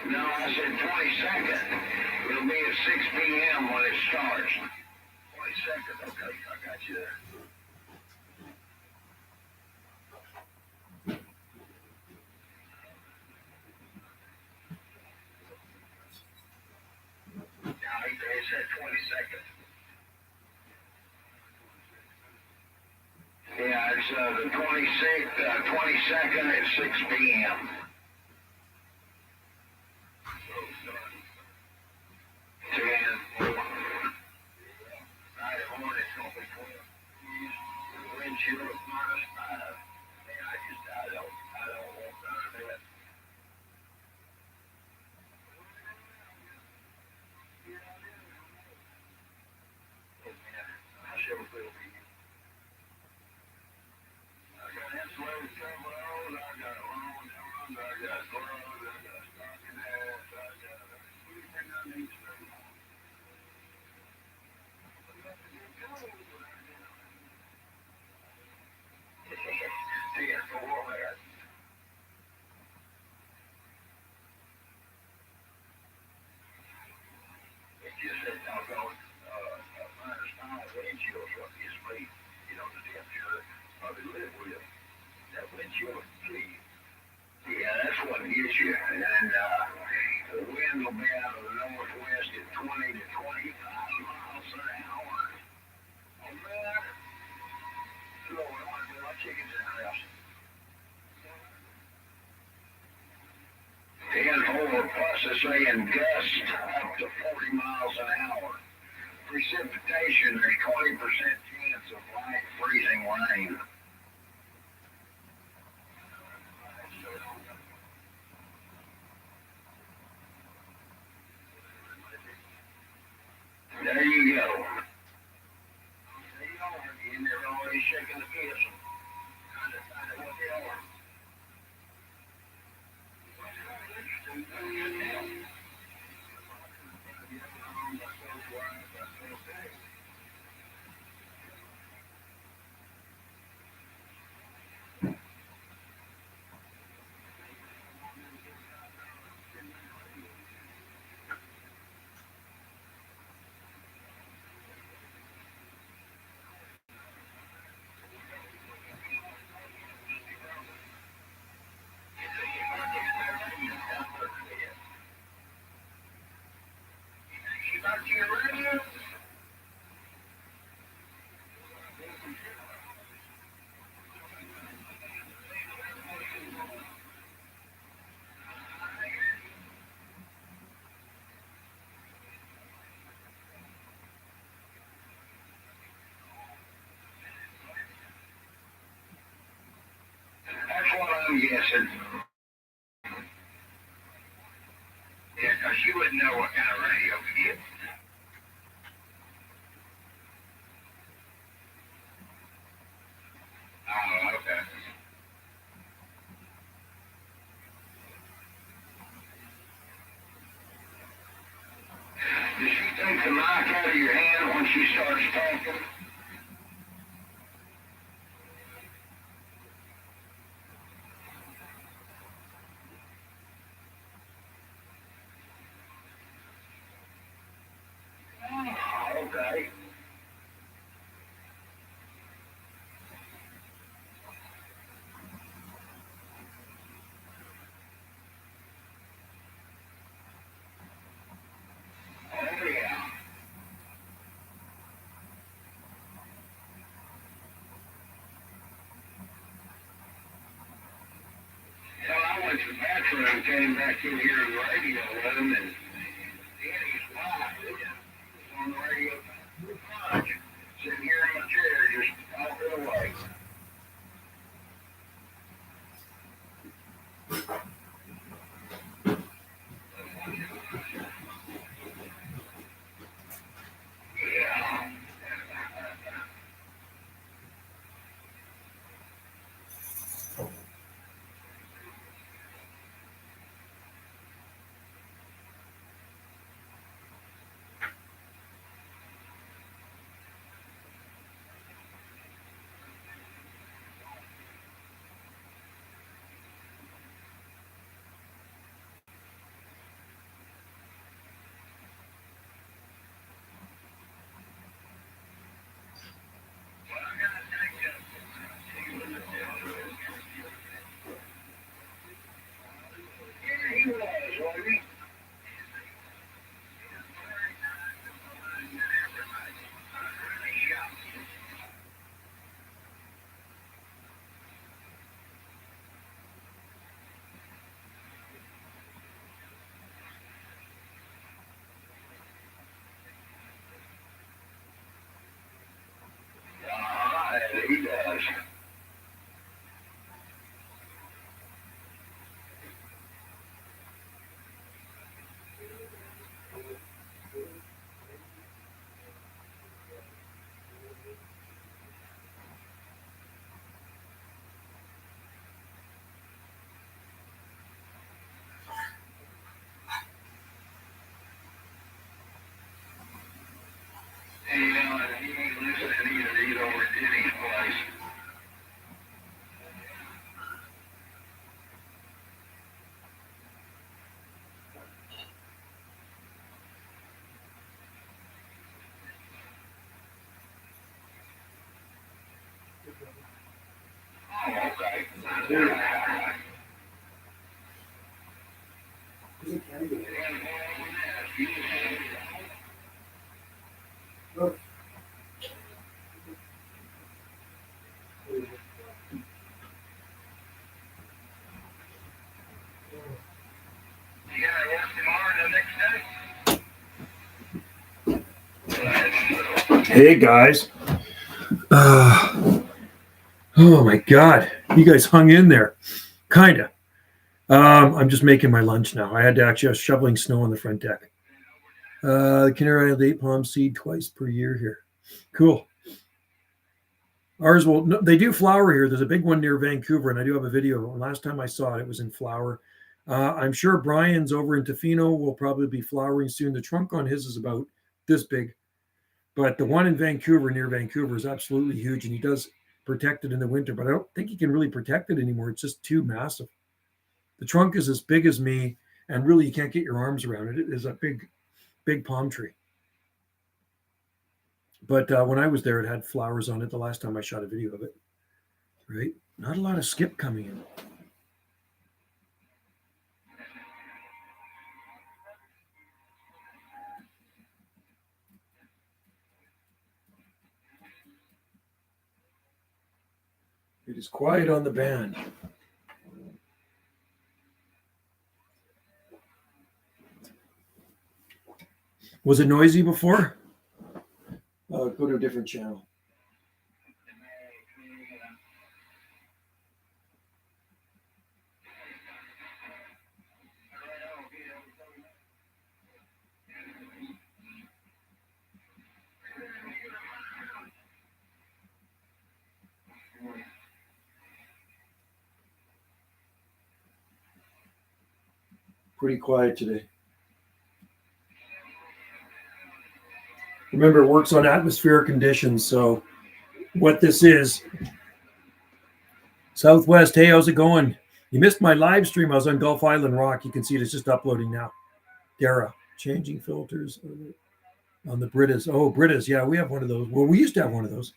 No, I said 22nd. It'll be at 6 p.m. when it starts. 22nd. Okay, I got you there. Now, they said 22nd. Yeah, it's the 22nd at 6 p.m. 10, 4. Right on, it's going to be 12. Wind chill is -5. Man, I don't want none of that. I sure will be. I got insulated coveralls, I got long johns, I got gloves, I got stocking hats, I got everything I need to do. Yeah, for all that. It's just that doggone -5 wind chill is what gets me. You know, the temperature I live with. That wind chill is key. Yeah, that's what gets you. And then the wind will be out of the northwest at 20 to 25 miles an hour. Oh, man. Lord, I want to do my chickens in the house. 10-4 plus is saying gust up to 40 miles an hour. Precipitation, there's 20% chance of light freezing rain. There you go. And they're already shaking the kids. Trying to find out what they are. That's what I'm guessing. wouldn't know what kind of radio to get. Oh, okay. Does she take the mic out of your hand when she starts talking? Oh, okay. Oh, yeah. Well, I went to the bathroom and came back in here in the radio room, and Danny's wife was on the radio lunch, sitting here in my chair just talking away. Yeah. Here he was, wasn't he? He does. And you know, he ain't listening either. He's over at Denny's place. Oh, okay. You gotta work tomorrow the next day? Hey guys. Oh my God. You guys hung in there. Kinda. I'm just making my lunch now. I was shoveling snow on the front deck. The Canary Island 8 palm seed twice per year here. Cool. Ours will, no, they do flower here. There's a big one near Vancouver, and I do have a video. Last time I saw it, it was in flower. I'm sure Brian's over in Tofino will probably be flowering soon. The trunk on his is about this big, but the one in Vancouver, near Vancouver, is absolutely huge, and he does protect it in the winter, but I don't think he can really protect it anymore. It's just too massive. The trunk is as big as me, and really you can't get your arms around it. It is a big, big palm tree. But when I was there, it had flowers on it the last time I shot a video of it. Right? Not a lot of skip coming in. It is quiet on the band. Was it noisy before? Go to a different channel. Pretty quiet today. Remember, it works on atmospheric conditions. So what this is, Southwest, hey, how's it going? You missed my live stream. I was on Gulf Island Rock. You can see it. It's just uploading now. Dara, changing filters on the Britas. Oh, Britas. Yeah, we have one of those. Well, we used to have one of those.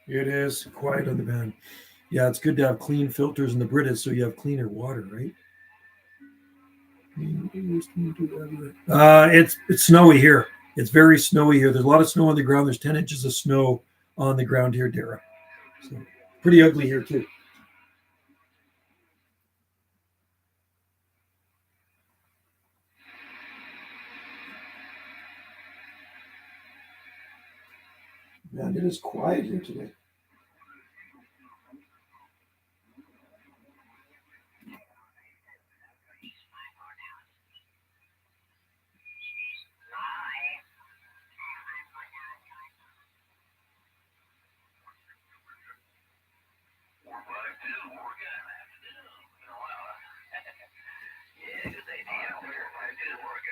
It is quiet on the band. Yeah, it's good to have clean filters in the Britas so you have cleaner water, right? It's snowy here. It's very snowy here. There's a lot of snow on the ground. There's 10 inches of snow on the ground here, Dara. So pretty ugly here too. Man, it is quiet here today.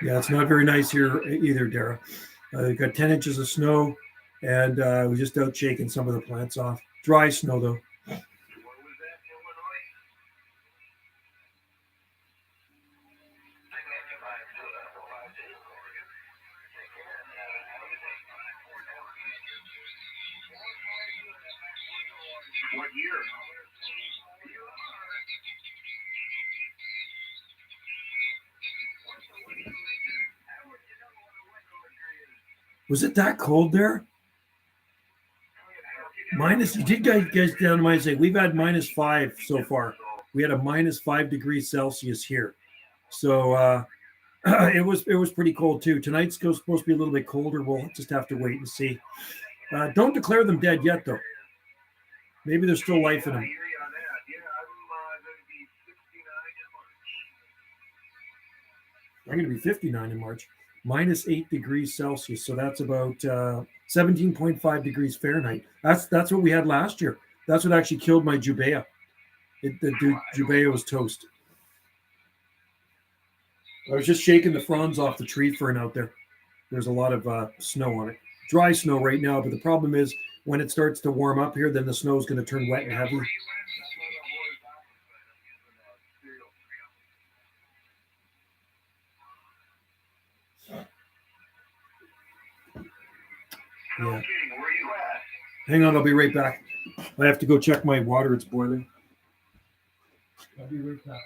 Yeah, it's not very nice here either, Dara. We've got 10 inches of snow, and we're just out shaking some of the plants off. Dry snow, though. What year? Was it that cold there? Minus, you did guys down to minus 8. We've had -5 so far. We had a -5 degrees Celsius here. So it was pretty cold too. Tonight's supposed to be a little bit colder. We'll just have to wait and see. Don't declare them dead yet, though. Maybe there's still life in them. I'm going to be 59 in March. -8 degrees Celsius. So that's about 17.5 degrees Fahrenheit. That's what we had last year. That's what actually killed my Jubea. The Jubea was toast. I was just shaking the fronds off the tree fern out there. There's a lot of snow on it. Dry snow right now, but the problem is when it starts to warm up here, then the snow is going to turn wet and heavy. Yeah. Hang on, I'll be right back. I have to go check my water. It's boiling. I'll be right back.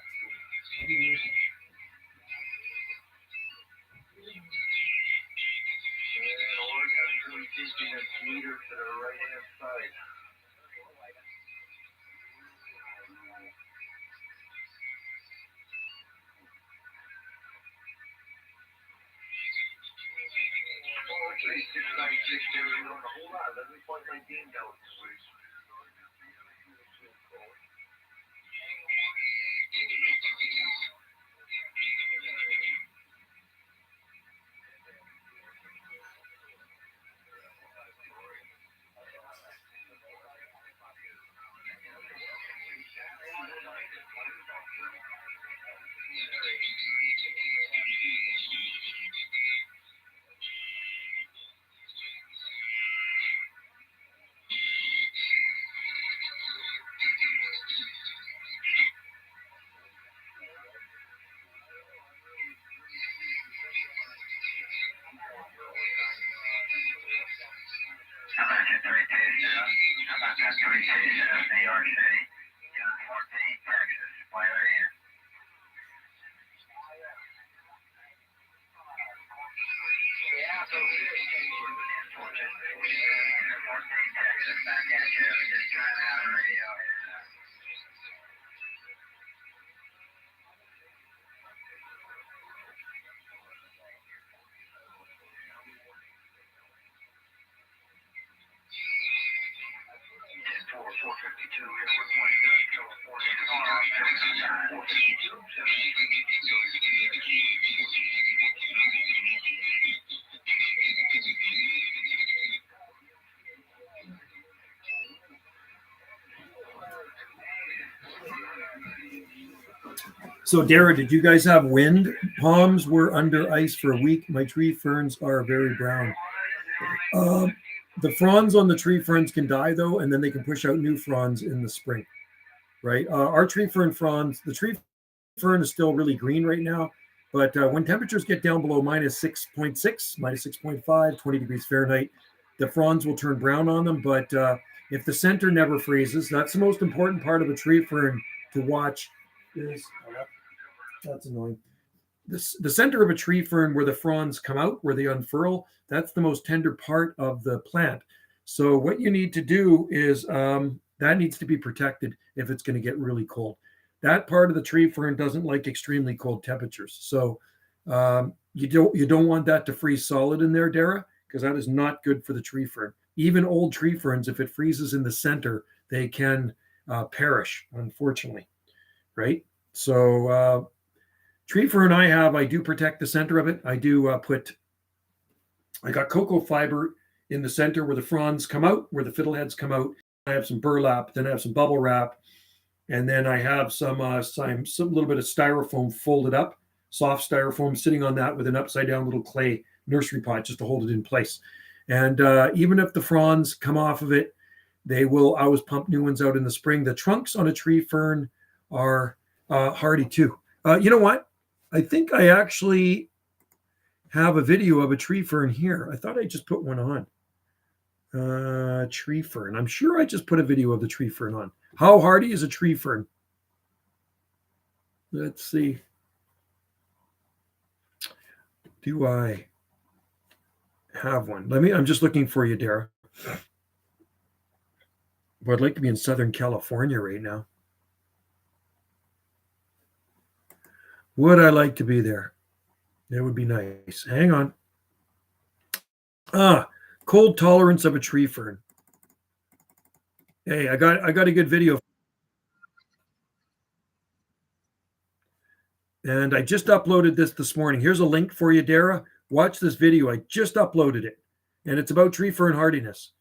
So, Dara, did you guys have wind? Palms were under ice for a week. My tree ferns are very brown. The fronds on the tree ferns can die, though, and then they can push out new fronds in the spring, right? Our tree fern fronds, the tree fern is still really green right now, but when temperatures get down below minus 6.6, minus 6.5, 20 degrees Fahrenheit, the fronds will turn brown on them. But if the center never freezes, that's the most important part of a tree fern to watch. That's annoying. The center of a tree fern where the fronds come out, where they unfurl, that's the most tender part of the plant. So what you need to do is that needs to be protected if it's going to get really cold. That part of the tree fern doesn't like extremely cold temperatures. So you don't want that to freeze solid in there, Dara, because that is not good for the tree fern. Even old tree ferns, if it freezes in the center, they can perish, unfortunately, right? So tree fern I do protect the center of it. I got cocoa fiber in the center where the fronds come out, where the fiddleheads come out. I have some burlap, then I have some bubble wrap, and then I have some little bit of styrofoam folded up, soft styrofoam sitting on that with an upside down little clay nursery pot just to hold it in place. And even if the fronds come off of it, they will always pump new ones out in the spring. The trunks on a tree fern are hardy too. You know what? I think I actually have a video of a tree fern here. I thought I just put one on. Tree fern. I'm sure I just put a video of the tree fern on. How hardy is a tree fern? Let's see. Do I have one? I'm just looking for you, Dara. Well, I'd like to be in Southern California right now. Would I like to be there? That would be nice. Hang on. Cold tolerance of a tree fern. Hey, I got a good video. And I just uploaded this morning. Here's a link for you, Dara. Watch this video. I just uploaded it. And it's about tree fern hardiness.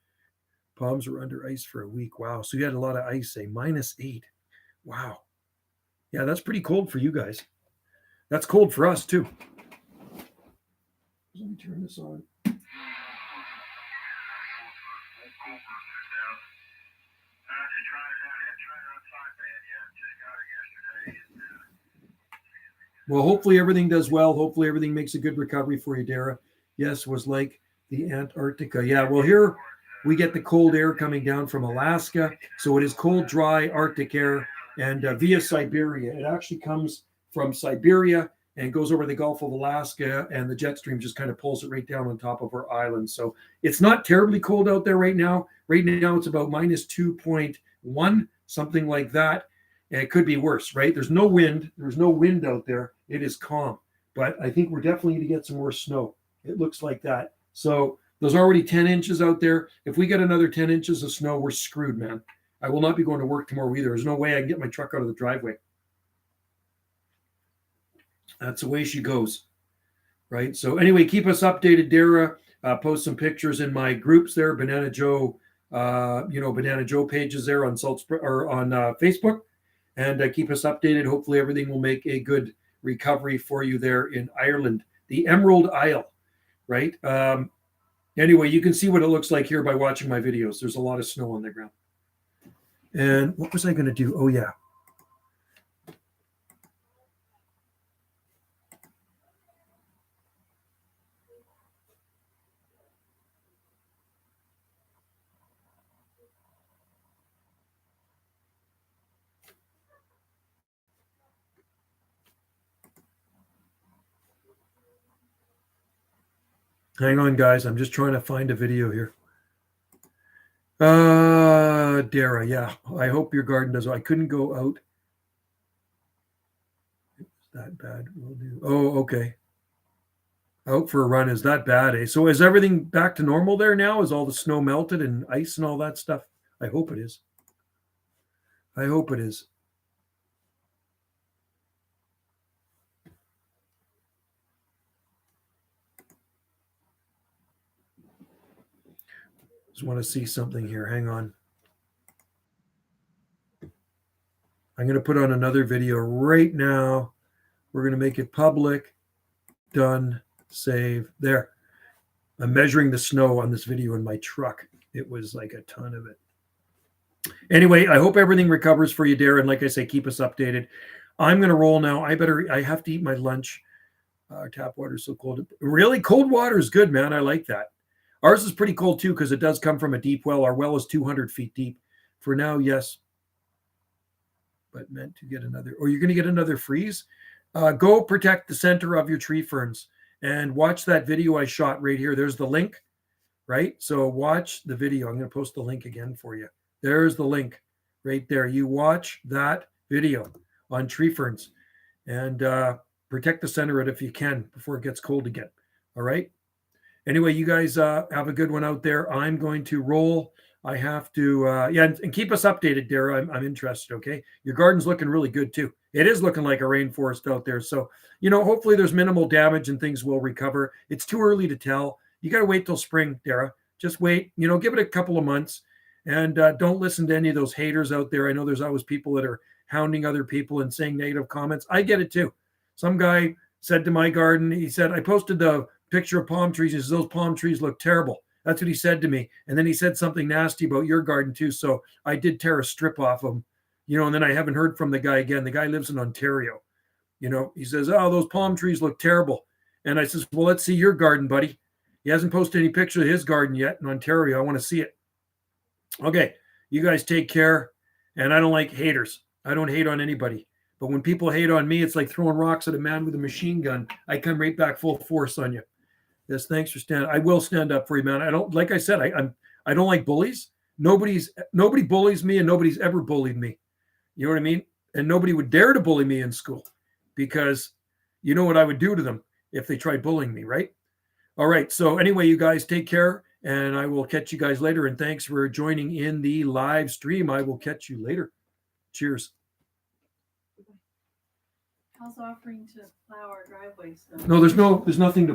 Palms were under ice for a week. Wow. So you had a lot of ice, say -8. Wow. Yeah, that's pretty cold for you guys. That's cold for us, too. Let me turn this on. Well, hopefully everything does well. Hopefully everything makes a good recovery for you, Dara. Yes, was like the Antarctica. Yeah, well, here we get the cold air coming down from Alaska. So it is cold, dry Arctic air and via Siberia. It actually comes from Siberia and goes over the Gulf of Alaska, and the jet stream just kind of pulls it right down on top of our island. So it's not terribly cold out there right now. Right now it's about -2.1, something like that. And it could be worse, right? There's no wind. There's no wind out there. It is calm. But I think we're definitely going to get some more snow. It looks like that. So there's already 10 inches out there. If we get another 10 inches of snow, we're screwed, man. I will not be going to work tomorrow either. There's no way I can get my truck out of the driveway. That's the way she goes, right? So anyway, keep us updated, Dara. Post some pictures in my groups there, Banana Joe, Banana Joe pages there on Facebook. And keep us updated. Hopefully everything will make a good recovery for you there in Ireland, the Emerald Isle, right? Anyway, you can see what it looks like here by watching my videos. There's a lot of snow on the ground. And what was I going to do? Oh, yeah. Hang on, guys. I'm just trying to find a video here. Dara, yeah. I hope your garden does well. I couldn't go out. It's that bad. Will do. Oh, okay. Out for a run is that bad, eh? So is everything back to normal there now? Is all the snow melted and ice and all that stuff? I hope it is. I hope it is. Just want to see something here. Hang on. I'm going to put on another video right now We're going to make it public. Done. Save. There. I'm measuring the snow on this video in my truck. It was like a ton of it. Anyway, I hope everything recovers for you, Darren. Like I say, keep us updated. I'm going to roll now. I have to eat my lunch. Tap water is so cold. Really? Cold water is good, man. I like that. Ours is pretty cold too because it does come from a deep well. Our well is 200 feet deep. For now, yes. But meant to get another. Or you're going to get another freeze? Go protect the center of your tree ferns and watch that video I shot right here. There's the link, right? So watch the video. I'm going to post the link again for you. There's the link right there. You watch that video on tree ferns and protect the center of it if you can before it gets cold again. All right. Anyway, you guys have a good one out there. I'm going to roll. I have to, and keep us updated, Dara. I'm interested. Okay. Your garden's looking really good too. It is looking like a rainforest out there. So, hopefully there's minimal damage and things will recover. It's too early to tell. You got to wait till spring, Dara. Just wait, give it a couple of months and don't listen to any of those haters out there. I know there's always people that are hounding other people and saying negative comments. I get it too. Some guy said to my garden, he said, I posted the picture of palm trees. He says, those palm trees look terrible. That's what he said to me. And then he said something nasty about your garden too. So I did tear a strip off him, and then I haven't heard from the guy again. The guy lives in Ontario. He says, oh, those palm trees look terrible. And I says, well, let's see your garden, buddy. He hasn't posted any picture of his garden yet in Ontario. I want to see it. Okay. You guys take care. And I don't like haters. I don't hate on anybody. But when people hate on me, it's like throwing rocks at a man with a machine gun. I come right back full force on you. Yes, thanks for standing. I will stand up for you, man. I don't, like I said, I don't like bullies. Nobody bullies me, and nobody's ever bullied me. You know what I mean? And nobody would dare to bully me in school because you know what I would do to them if they tried bullying me, right? All right. So anyway, you guys take care, and I will catch you guys later. And thanks for joining in the live stream. I will catch you later. Cheers. How's offering to plow our driveway stuff? No, there's nothing to